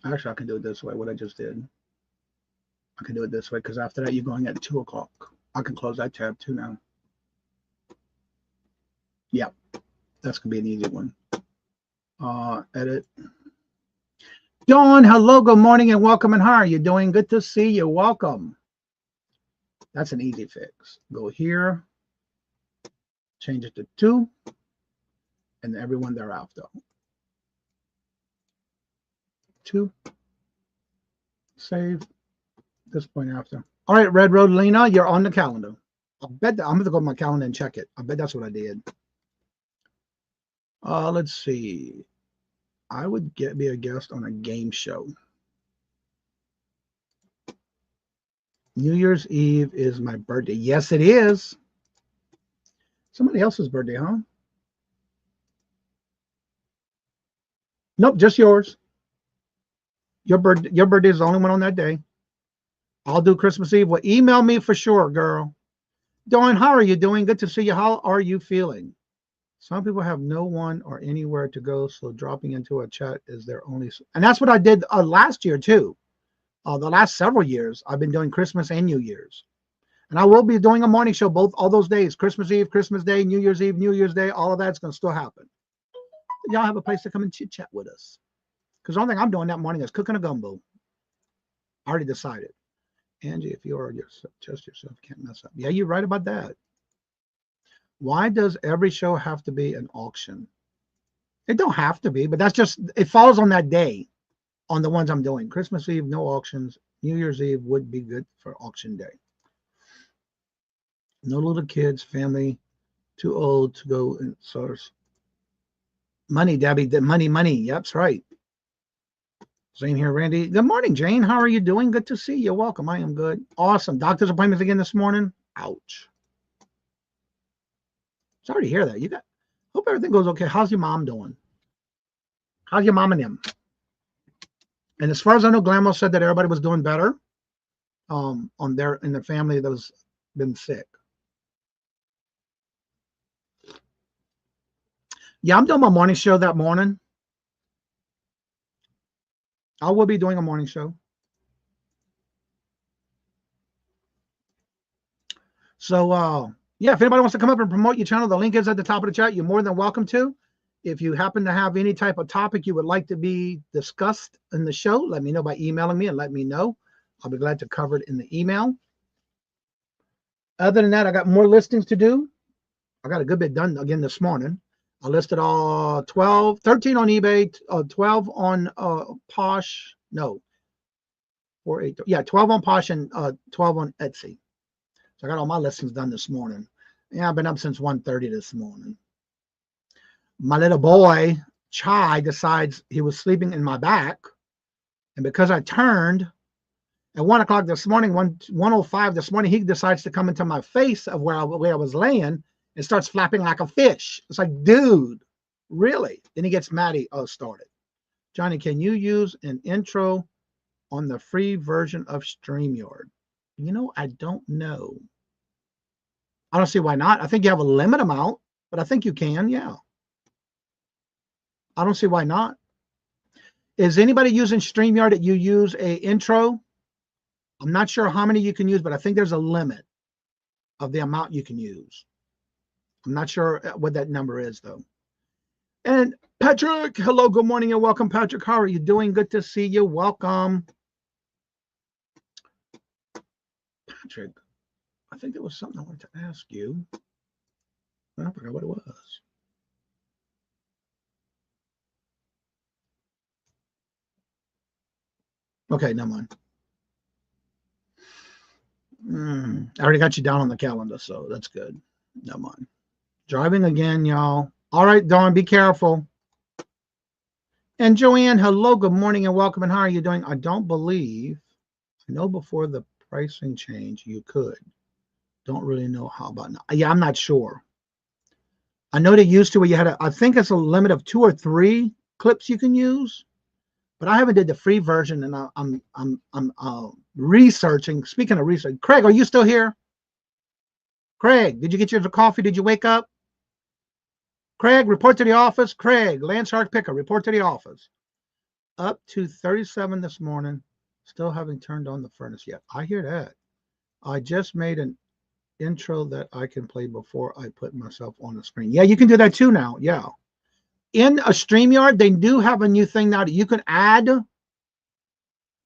Actually, I can do it this way, what I just did. I can do it this way because after that, you're going at 2 o'clock. I can close that tab too now. Yep, that's going to be an easy one. Edit. Dawn, hello, good morning and welcome. And how are you doing? Good to see you. Welcome. That's an easy fix. Go here, change it to 2, and everyone thereafter. 2. Save. This point after. All right, Red Road Lena, you're on the calendar. I bet that I'm going to go to my calendar and check it. I bet that's what I did. Let's see. I would be a guest on a game show. New Year's Eve is my birthday. Yes, it is. Somebody else's birthday, huh? Nope, just yours. Your birthday is the only one on that day. I'll do Christmas Eve. Well, email me for sure, girl. Dawn, how are you doing? Good to see you. How are you feeling? Some people have no one or anywhere to go, so dropping into a chat is their only. And that's what I did last year too. The last several years, I've been doing Christmas and New Year's. And I will be doing a morning show all those days. Christmas Eve, Christmas Day, New Year's Eve, New Year's Day. All of that's going to still happen. Y'all have a place to come and chit-chat with us. Because the only thing I'm doing that morning is cooking a gumbo. I already decided. Angie, if you are just yourself, can't mess up. Yeah, you're right about that. Why does every show have to be an auction? It don't have to be, but that's just, it falls on that day on the ones I'm doing. Christmas Eve, no auctions. New Year's Eve would be good for auction day. No little kids, family, too old to go and source. Money, Debbie, money. Yep, that's right. Same here, Randy. Good morning, Jane. How are you doing? Good to see you. Welcome. I am good. Awesome. Doctor's appointments again this morning. Ouch. Sorry to hear that. Hope everything goes okay. How's your mom doing? How's your mom and them? And as far as I know, Glammo said that everybody was doing better in their family that was been sick. Yeah, I'm doing my morning show that morning. I will be doing a morning show. So, yeah, if anybody wants to come up and promote your channel, the link is at the top of the chat. You're more than welcome to. If you happen to have any type of topic you would like to be discussed in the show, let me know by emailing me and let me know. I'll be glad to cover it in the email. Other than that, I got more listings to do. I got a good bit done again this morning. I listed all 13 on eBay, 12 on Posh. No, 4, 8, yeah, 12 on Posh and 12 on Etsy. So I got all my listings done this morning. Yeah, I've been up since 1:30 this morning. My little boy, Chai, decides he was sleeping in my back. And because I turned at 1 o'clock this morning, 1:05 this morning, he decides to come into my face of where I was laying and starts flapping like a fish. It's like, dude, really? Then he gets mad. He started. Johnny, can you use an intro on the free version of StreamYard? You know, I don't know. I don't see why not. I think you have a limit amount, but I think you can, yeah. I don't see why not. Is anybody using StreamYard that you use a intro? I'm not sure how many you can use, but I think there's a limit of the amount you can use. I'm not sure what that number is, though. And Patrick, hello, good morning, and welcome, Patrick. How are you doing? Good to see you. Welcome. Patrick, I think there was something I wanted to ask you. I forgot what it was. Okay, never mind. I already got you down on the calendar, so that's good. Never mind. Driving again, y'all. All right, Dawn, be careful. And Joanne, hello, good morning, and welcome. And how are you doing? I don't believe, I know before the pricing change, you could. Don't really know how about now. Yeah, I'm not sure. I know they used to where you had I think it's a limit of 2 or 3 clips you can use, but I haven't did the free version, and I'm researching. Speaking of research, Craig, are you still here? Craig, did you get your coffee? Did you wake up? Craig, report to the office. Craig, Landshark Picker, report to the office. Up to 37 this morning, still haven't turned on the furnace yet. I hear that. I just made an intro that I can play before I put myself on the screen. Yeah, you can do that too now. Yeah. In a StreamYard, they do have a new thing now that you can add, and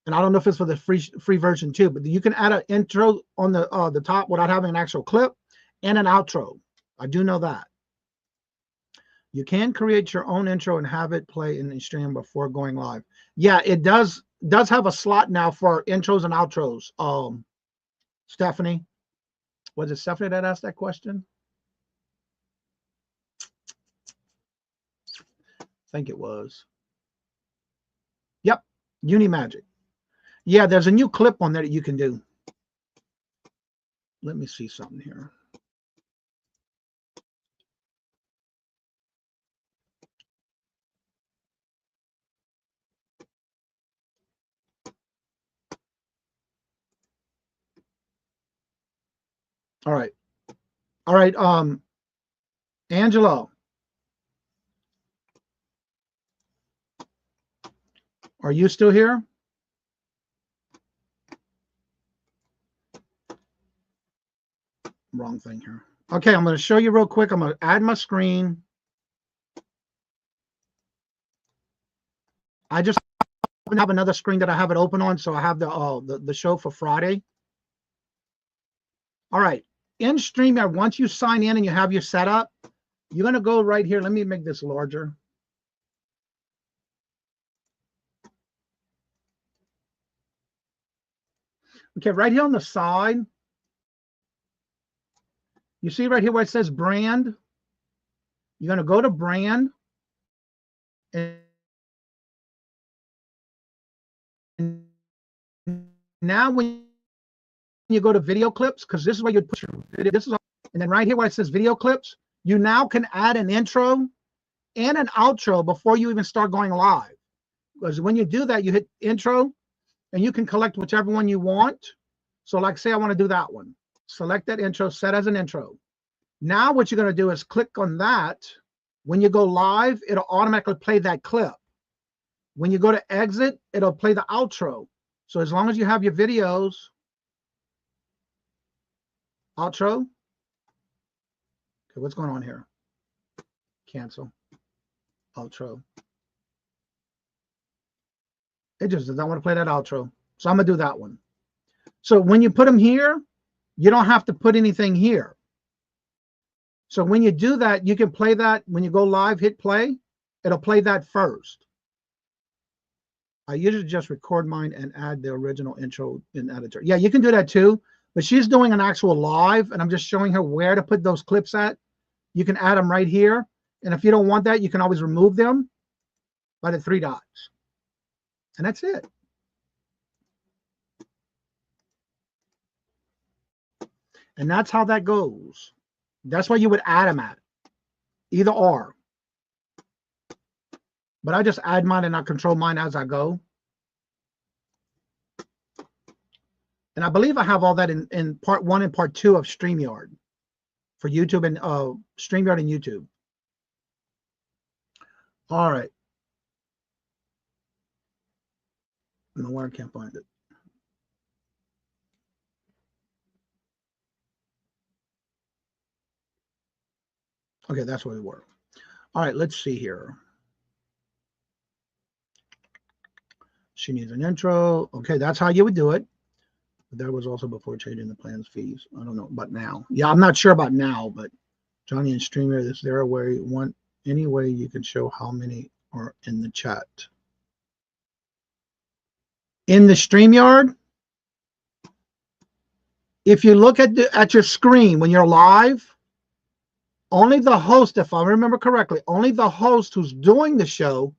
I don't know if it's for the free version too, but you can add an intro on the top without having an actual clip and an outro. I do know that. You can create your own intro and have it play in the stream before going live. Yeah, it does have a slot now for intros and outros. Stephanie, was it Stephanie that asked that question? I think it was. Yep, Unimagic. Yeah, there's a new clip on there that you can do. Let me see something here. All right. All right. Angelo, are you still here? Wrong thing here. Okay, I'm going to show you real quick. I'm going to add my screen. I just have another screen that I have it open on, so I have the show for Friday. All right. In StreamYard, once you sign in and you have your setup, you're going to go right here. Let me make this larger. Okay, right here on the side, you see right here where it says brand. You're going to go to brand. And now when you go to video clips, because this is where you put your video, and then right here where it says video clips, you now can add an intro and an outro before you even start going live. Because when you do that, you hit intro and you can collect whichever one you want. So like say I want to do that one. Select that intro, set as an intro. Now what you're going to do is click on that. When you go live, it'll automatically play that clip. When you go to exit, it'll play the outro. So as long as you have your videos, outro. Okay, what's going on here? Cancel. Outro. It just does not want to play that outro. So I'm going to do that one. So when you put them here, you don't have to put anything here. So when you do that, you can play that. When you go live, hit play. It'll play that first. I usually just record mine and add the original intro in editor. Yeah, you can do that too. But she's doing an actual live, and I'm just showing her where to put those clips at. You can add them right here. And if you don't want that, you can always remove them by the 3 dots. And that's it. And that's how that goes. That's why you would add them at. Either or. But I just add mine and I control mine as I go. And I believe I have all that in part 1 and part 2 of StreamYard for YouTube and StreamYard and YouTube. All right. No, where I can't find it. Okay, that's where we were. All right, let's see here. She needs an intro. Okay, that's how you would do it. But that was also before changing the plans fees. I don't know about now. Yeah, I'm not sure about now, but Johnny and Streamer, is there a way you want any way you can show how many are in the chat? In the StreamYard, if you look at your screen when you're live, only the host, if I remember correctly, only the host who's doing the show,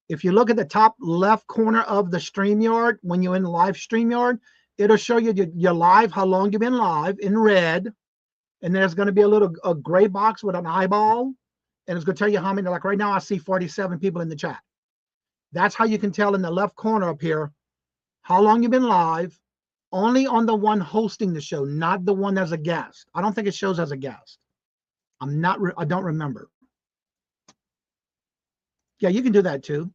if you look at the top left corner of the StreamYard, when you're in live StreamYard, it'll show you your live, how long you've been live in red. And there's going to be a gray box with an eyeball. And it's going to tell you how many, like right now I see 47 people in the chat. That's how you can tell in the left corner up here how long you've been live, only on the one hosting the show, not the one as a guest. I don't think it shows as a guest. I don't remember. Yeah, you can do that too.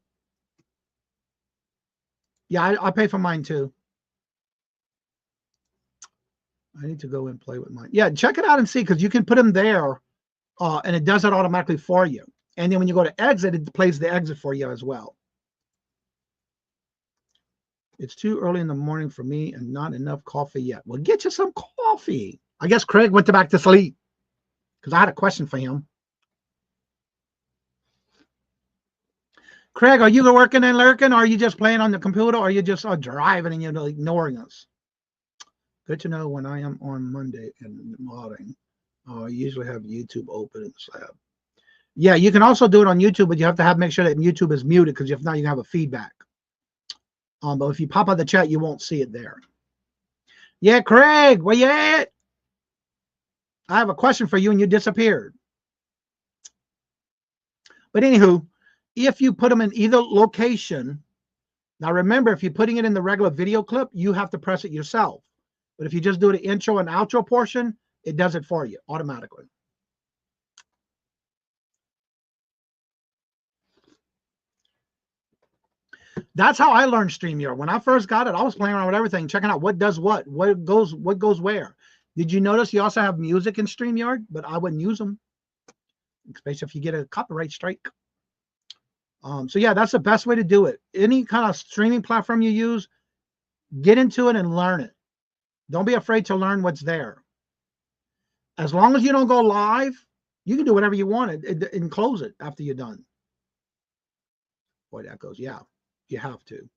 Yeah, I pay for mine too. I need to go and play with mine. Yeah, check it out and see, because you can put them there and it does it automatically for you. And then when you go to exit, it plays the exit for you as well. It's too early in the morning for me and not enough coffee yet. Well, get you some coffee. I guess Craig went back to sleep because I had a question for him. Craig, are you working and lurking, or are you just playing on the computer, or are you just driving and you're ignoring us? Good to know. When I am on Monday and modding, I usually have YouTube open in the slab. Yeah, you can also do it on YouTube, but you have to make sure that YouTube is muted, because if not, you can have a feedback. But if you pop out the chat, you won't see it there. Yeah, Craig, where you at? I have a question for you, and you disappeared. But anywho, if you put them in either location, now remember, if you're putting it in the regular video clip, you have to press it yourself. But if you just do the intro and outro portion, it does it for you automatically. That's how I learned StreamYard. When I first got it, I was playing around with everything, checking out what does what goes where. Did you notice you also have music in StreamYard? But I wouldn't use them, especially if you get a copyright strike. So yeah, that's the best way to do it. Any kind of streaming platform you use, get into it and learn it. Don't be afraid to learn what's there. As long as you don't go live, you can do whatever you want and close it after you're done. Boy, that goes, yeah, you have to.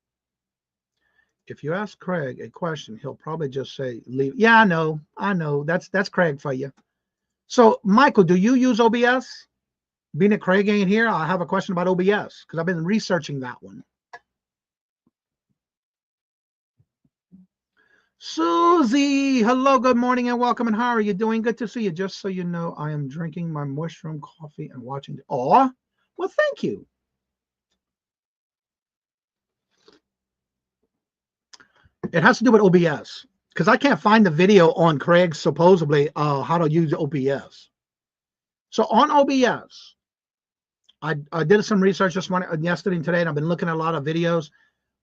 If you ask Craig a question, he'll probably just say, leave. Yeah, I know. That's Craig for you. So, Michael, do you use OBS? Being that Craig ain't here, I have a question about OBS, because I've been researching that one. Susie, hello, good morning and welcome. And how are you doing? Good to see you. Just so you know, I am drinking my mushroom coffee and watching. Oh, well, thank you. It has to do with OBS, because I can't find the video on Craig's supposedly how to use OBS. So on OBS, I did some research this morning, yesterday and today, and I've been looking at a lot of videos.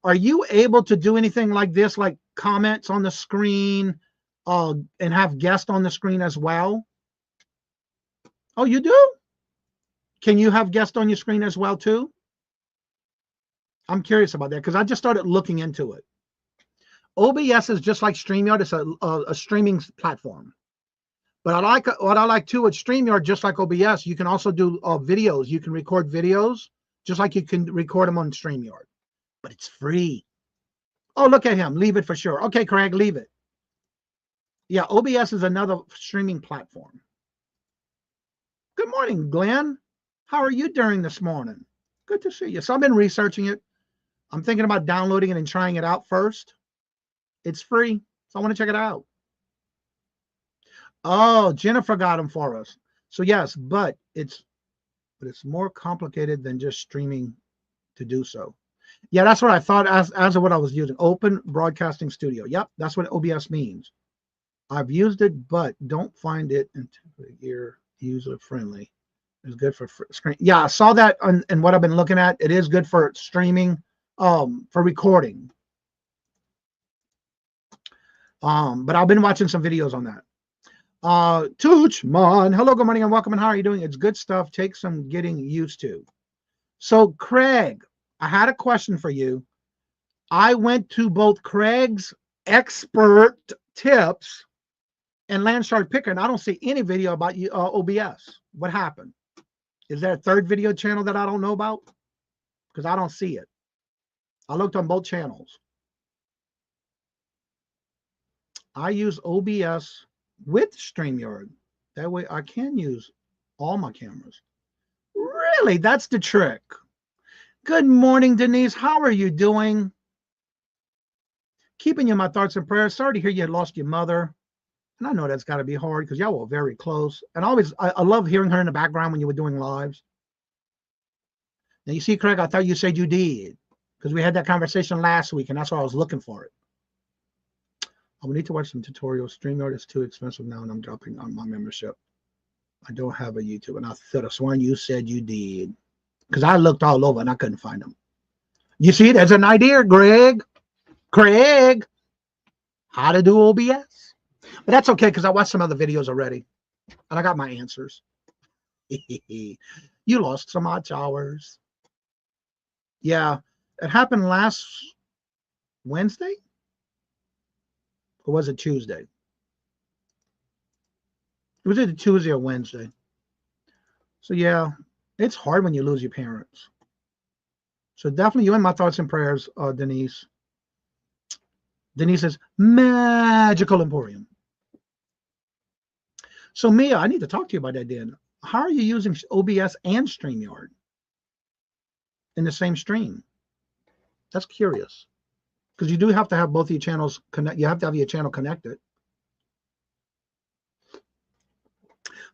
Are you able to do anything like this, like comments on the screen and have guests on the screen as well? Oh, you do? Can you have guests on your screen as well too? I'm curious about that, because I just started looking into it. OBS is just like StreamYard. It's a streaming platform. But what I like too with StreamYard, just like OBS, you can also do videos. You can record videos just like you can record them on StreamYard. But it's free. Oh, look at him. Leave it for sure. Okay, Craig, leave it. Yeah, OBS is another streaming platform. Good morning, Glenn. How are you doing this morning? Good to see you. So I've been researching it. I'm thinking about downloading it and trying it out first. It's free, so I want to check it out. Oh, Jennifer got them for us. So yes, but it's more complicated than just streaming to do so. Yeah, that's what I thought as of what I was using. Open Broadcasting Studio. Yep, that's what OBS means. I've used it, but don't find it user friendly. It's good for screen. Yeah, I saw that in what I've been looking at. It is good for streaming, for recording. But I've been watching some videos on that. Tooch, man. Hello, good morning, and welcome. And how are you doing? It's good stuff. Take some getting used to. So, Craig, I had a question for you. I went to both Craig's expert tips and Landshark Picker, and I don't see any video about OBS. What happened? Is there a third video channel that I don't know about? Because I don't see it. I looked on both channels. I use OBS with StreamYard. That way I can use all my cameras. Really? That's the trick. Good morning, Denise. How are you doing? Keeping you in my thoughts and prayers. Sorry to hear you had lost your mother. And I know that's got to be hard because y'all were very close. And I love hearing her in the background when you were doing lives. Now, you see, Craig, I thought you said you did because we had that conversation last week, and that's why I was looking for it. I will need to watch some tutorials. StreamYard is too expensive now, and I'm dropping on my membership. I don't have a YouTube, and I thought of sworn you said you did because I looked all over and I couldn't find them. You see, there's an idea, Greg. Craig, how to do OBS. But that's okay because I watched some other videos already, and I got my answers. You lost some odd hours. Yeah, it happened last Wednesday. Or was it Tuesday? It was either Tuesday or Wednesday. So yeah, it's hard when you lose your parents. So definitely you in my thoughts and prayers, Denise. Denise says, Magical Emporium. So Mia, I need to talk to you about that, Dan. How are you using OBS and StreamYard in the same stream? That's curious. Because you do have to have both of your channels connect. You have to have your channel connected.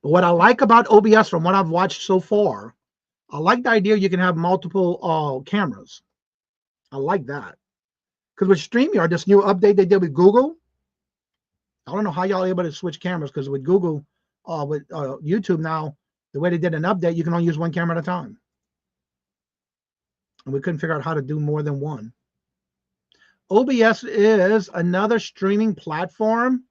But what I like about OBS from what I've watched so far, I like the idea you can have multiple cameras. I like that. Because with StreamYard, this new update they did with Google, I don't know how y'all are able to switch cameras because with Google, with YouTube now, the way they did an update, you can only use one camera at a time. And we couldn't figure out how to do more than one. OBS is another streaming platform.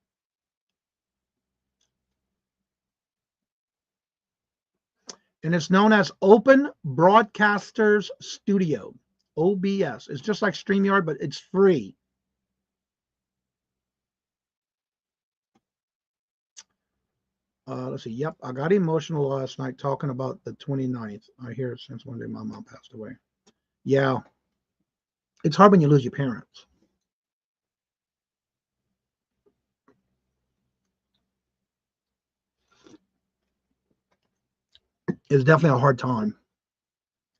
And it's known as Open Broadcasters Studio. OBS. It's just like StreamYard, but it's free. Let's see. Yep, I got emotional last night talking about the 29th. I hear it since one day my mom passed away. Yeah. It's hard when you lose your parents. It's definitely a hard time.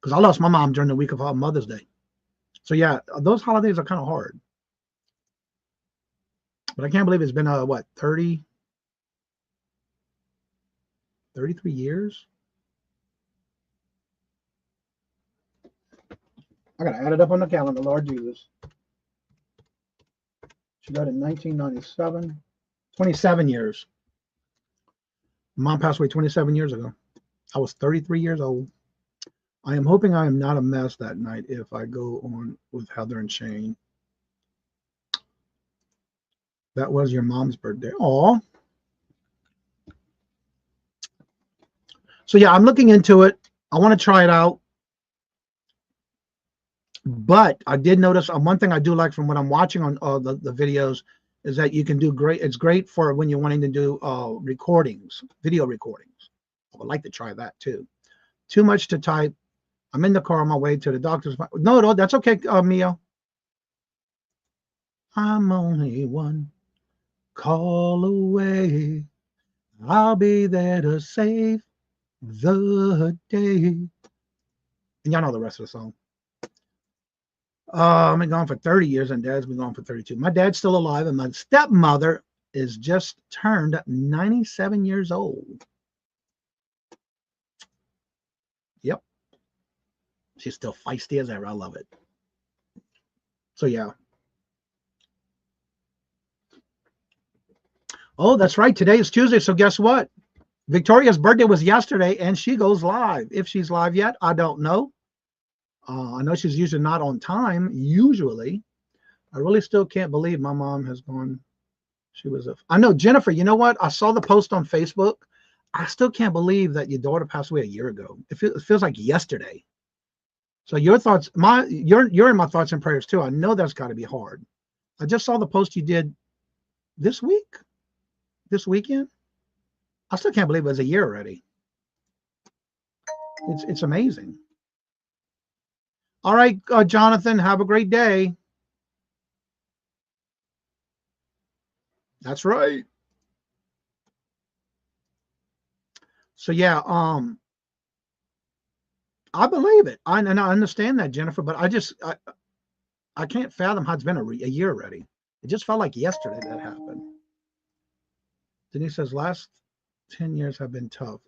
Because I lost my mom during the week of Mother's Day. So yeah, those holidays are kind of hard. But I can't believe it's been, 33 years? I got to add it up on the calendar, Lord Jesus. She died in 1997. 27 years. Mom passed away 27 years ago. I was 33 years old. I am hoping I am not a mess that night if I go on with Heather and Shane. That was your mom's birthday. Aw. So yeah, I'm looking into it. I want to try it out. But I did notice one thing I do like from what I'm watching on the videos is that you can do great. It's great for when you're wanting to do recordings, video recordings. I would like to try that too. Too much to type. I'm in the car on my way to the doctor's. No, that's okay, Mia. I'm only one call away. I'll be there to save the day. And y'all know the rest of the song. I've been gone for 30 years and Dad's been gone for 32. My dad's still alive and my stepmother is just turned 97 years old. Yep. She's still feisty as ever. I love it. So yeah. Oh, that's right. Today is Tuesday. So guess what? Victoria's birthday was yesterday, and she goes live. If she's live yet, I don't know. I know she's usually not on time. Usually, I really still can't believe my mom has gone. She was I know, Jennifer. You know what? I saw the post on Facebook. I still can't believe that your daughter passed away a year ago. It feels like yesterday. So your thoughts, you're in my thoughts and prayers too. I know that's got to be hard. I just saw the post you did this weekend. I still can't believe it was a year already. It's amazing. All right, Jonathan, have a great day. That's right. So yeah, I believe it. And I understand that, Jennifer, but I can't fathom how it's been a year already. It just felt like yesterday that happened. Denise says, last 10 years have been tough.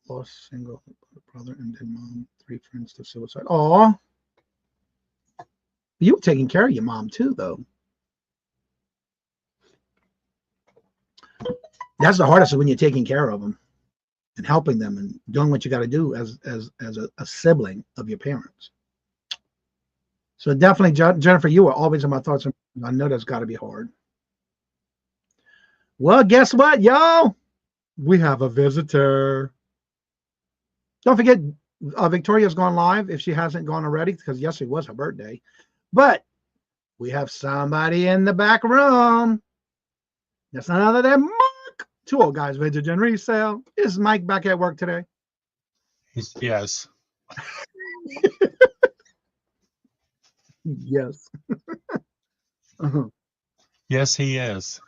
Lost single brother and then mom, 3 friends to suicide. Aw. You were taking care of your mom too, though. That's the hardest when you're taking care of them and helping them and doing what you got to do as a sibling of your parents. So definitely, Jennifer, you are always in my thoughts. I know that's got to be hard. Well, guess what, y'all? We have a visitor. Don't forget, Victoria's gone live if she hasn't gone already, because yesterday was her birthday. But we have somebody in the back room. That's none other than Mark. 2 old guys, vintage and resale. Is Mike back at work today? Yes. Yes. Yes, he is.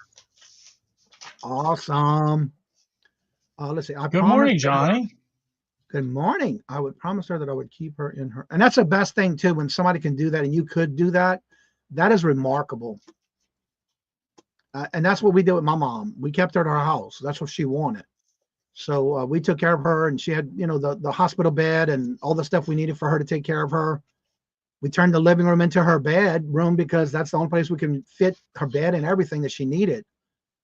Awesome. Let's see. Good morning, Johnny. Good morning. I would promise her that I would keep her in her. And that's the best thing, too, when somebody can do that and you could do that. That is remarkable. And that's what we did with my mom. We kept her at our house. That's what she wanted. So we took care of her, and she had, the hospital bed and all the stuff we needed for her to take care of her. We turned the living room into her bedroom because that's the only place we can fit her bed and everything that she needed.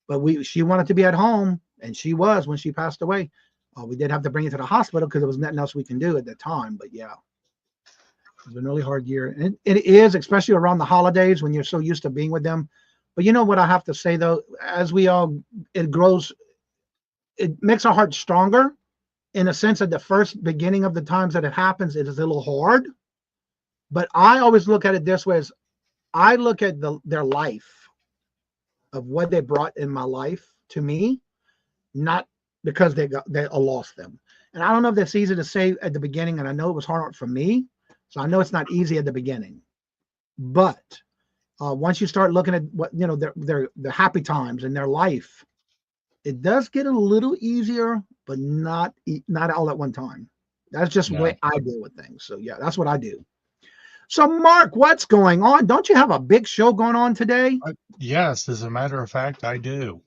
But she wanted to be at home, and she was when she passed away. We did have to bring her to the hospital because there was nothing else we can do at that time. But yeah, it's been a really hard year. And it is, especially around the holidays when you're so used to being with them. But you know what I have to say, though, as it grows, it makes our heart stronger in a sense that the first beginning of the times that it happens, it is a little hard. But I always look at it this way: as I look at their life of what they brought in my life to me, not because they lost them. And I don't know if that's easy to say at the beginning, and I know it was hard for me, so I know it's not easy at the beginning. But once you start looking at what their happy times in their life, it does get a little easier, but not all at one time. That's just the way I deal with things. So yeah, that's what I do. So Mark, what's going on? Don't you have a big show going on today? Yes, as a matter of fact, I do.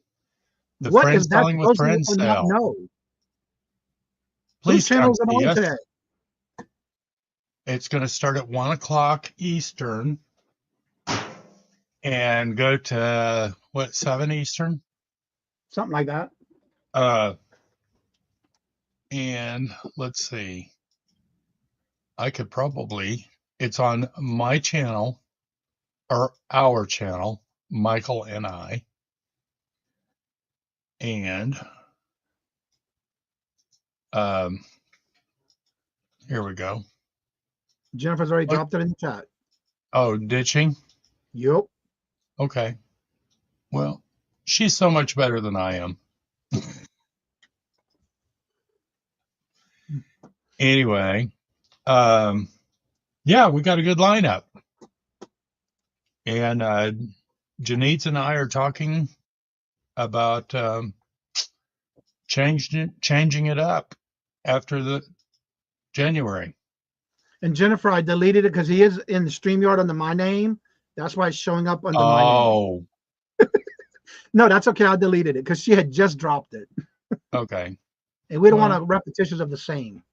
The What Friends is that? Selling with Friends sale. No. Please Whose channel is it on yes. today? It's going to start at 1 o'clock Eastern and go to 7 Eastern? Something like that. And let's see. It's on my channel or our channel, Michael and I. And here we go. Jennifer's already dropped it in the chat. Oh, ditching? Yep. Okay. Well, she's so much better than I am. Anyway, yeah, we got a good lineup. And Janitza and I are talking about changing it up after the January. And Jennifer, I deleted it because he is in the StreamYard under my name. That's why it's showing up under my name. No, that's okay. I deleted it because she had just dropped it. Okay. And we don't want repetitions of the same.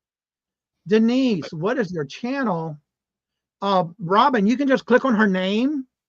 Denise, what is your channel? Robin, you can just click on her name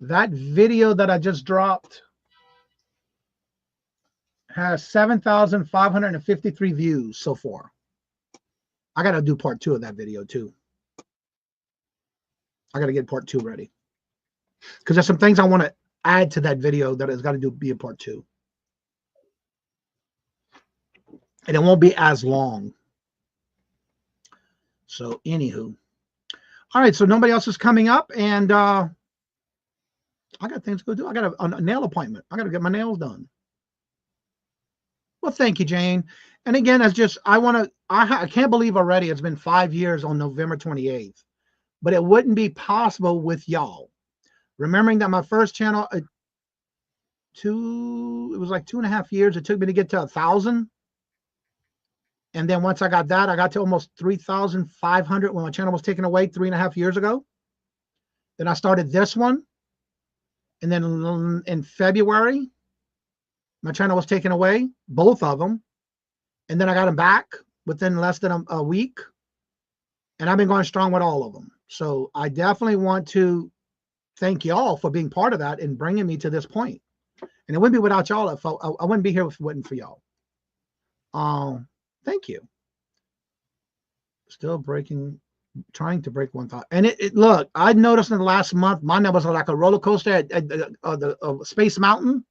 That video that I just dropped has 7,553 views so far. I got to do part 2 of that video too. I got to get part 2 ready because there's some things I want to add to that video that has got to be a part 2. And it won't be as long. So anywho. All right, so nobody else is coming up, and I got things to go do. I got a nail appointment. I got to get my nails done. Well, thank you, Jane. And again, I can't believe already it's been 5 years on November 28th, but it wouldn't be possible with y'all. Remembering that my first channel, it was like 2.5 years. It took me to get to 1,000. And then once I got that, I got to almost 3,500 when my channel was taken away 3.5 years ago. Then I started this one. And then in February, my channel was taken away, both of them. And then I got them back within less than a week. And I've been going strong with all of them. So I definitely want to thank y'all for being part of that and bringing me to this point. And it wouldn't be without y'all. If I wouldn't be here if it wasn't for y'all. Thank you. Still trying to break 1,000. And look, I noticed in the last month, my numbers are like a roller coaster at the Space Mountain.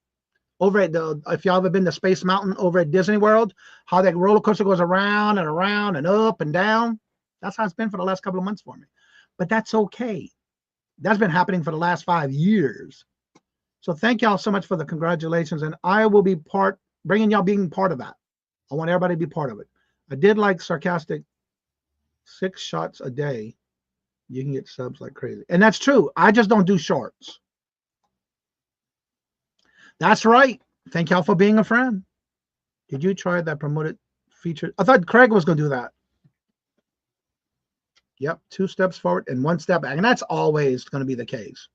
Over at if y'all ever been to Space Mountain over at Disney World, how that roller coaster goes around and around and up and down. That's how it's been for the last couple of months for me. But that's okay. That's been happening for the last 5 years. So thank y'all so much for the congratulations. And I will be bringing y'all being part of that. I want everybody to be part of it. I did like sarcastic 6 shots a day. You can get subs like crazy. And that's true. I just don't do shorts. That's right. Thank y'all for being a friend. Did you try that promoted feature? I thought Craig was going to do that. Yep. 2 steps forward and 1 step back. And that's always going to be the case.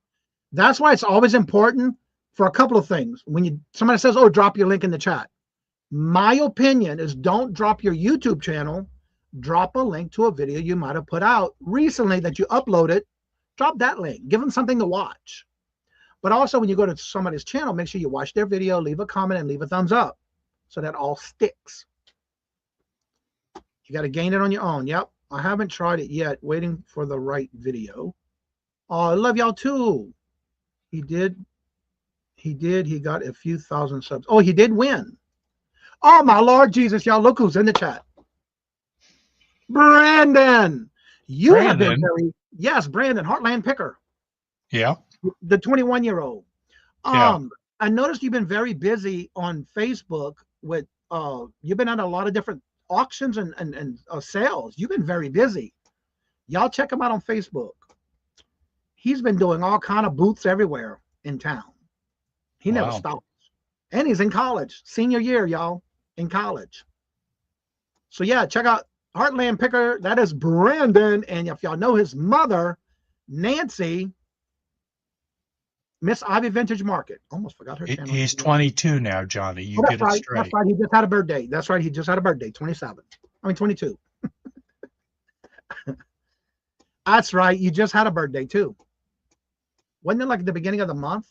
That's why it's always important for a couple of things. When somebody says, oh, drop your link in the chat. My opinion is don't drop your YouTube channel. Drop a link to a video you might have put out recently that you uploaded. Drop that link. Give them something to watch. But also when you go to somebody's channel, make sure you watch their video, leave a comment, and leave a thumbs up so that all sticks. You got to gain it on your own. Yep. I haven't tried it yet. Waiting for the right video. Oh, I love y'all too. He did. He got a few thousand subs. Oh, he did win. Oh, my Lord Jesus. Y'all look who's in the chat. Brandon. You have been very, yes, Brandon, Heartland Picker. Yeah. The 21-year-old. Yeah. I noticed you've been very busy on Facebook with, you've been at a lot of different auctions and sales. You've been very busy. Y'all check him out on Facebook. He's been doing all kind of booths everywhere in town. He never stops. And he's in college. Senior year, y'all, in college. So yeah, check out Heartland Picker. That is Brandon. And if y'all know his mother, Nancy, Miss Ivy Vintage Market. Almost forgot her channel. He's 22 now, Johnny. You get it straight. That's right. He just had a birthday. That's right. He just had a birthday. 22. That's right. You just had a birthday too. Wasn't it like at the beginning of the month?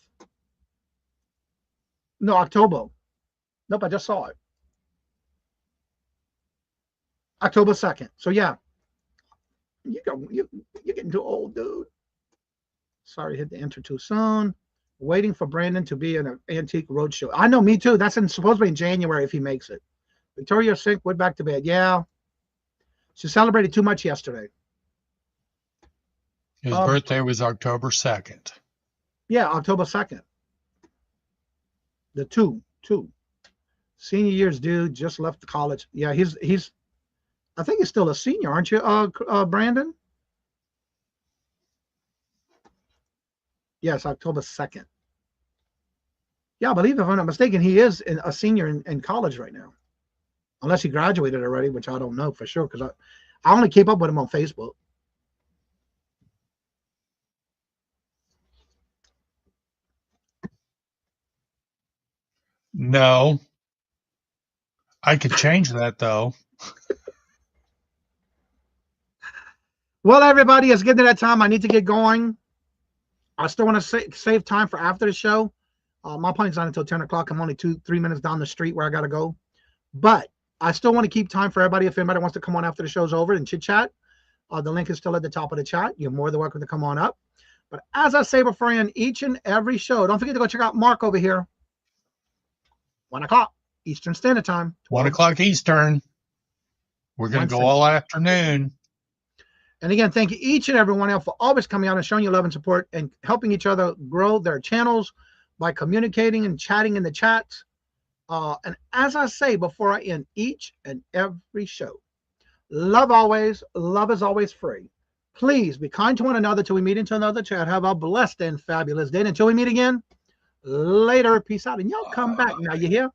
No, October. Nope, I just saw it. October 2nd. So yeah. You're getting too old, dude. Sorry, hit the enter too soon. Waiting for Brandon to be in an antique roadshow. I know, me too. That's supposed to be in January if he makes it. Victoria Sink went back to bed. Yeah. She celebrated too much yesterday. His birthday was October 2nd. Yeah, October 2nd. The two. Senior years, dude, just left college. Yeah, he's I think he's still a senior, aren't you, Brandon? Yes, October 2nd. Yeah, I believe, if I'm not mistaken, he is a senior in college right now. Unless he graduated already, which I don't know for sure, because I only keep up with him on Facebook. No. I could change that, though. Well, everybody, it's getting to that time. I need to get going. I still want to save time for after the show. My appointment's not until 10 o'clock. I'm only 2-3 minutes down the street where I got to go. But I still want to keep time for everybody. If anybody wants to come on after the show's over and chit chat, the link is still at the top of the chat. You're more than welcome to come on up. But as I say before I end each and every show, don't forget to go check out Mark over here. 1 o'clock Eastern Standard Time. 1 o'clock Eastern. We're going to go all afternoon. And again, thank you each and every one else for always coming out and showing your love and support and helping each other grow their channels by communicating and chatting in the chats. And as I say before I end each and every show, love always, love is always free. Please be kind to one another till we meet into another chat. Have a blessed and fabulous day. And until we meet again, later. Peace out. And y'all come back now. You hear?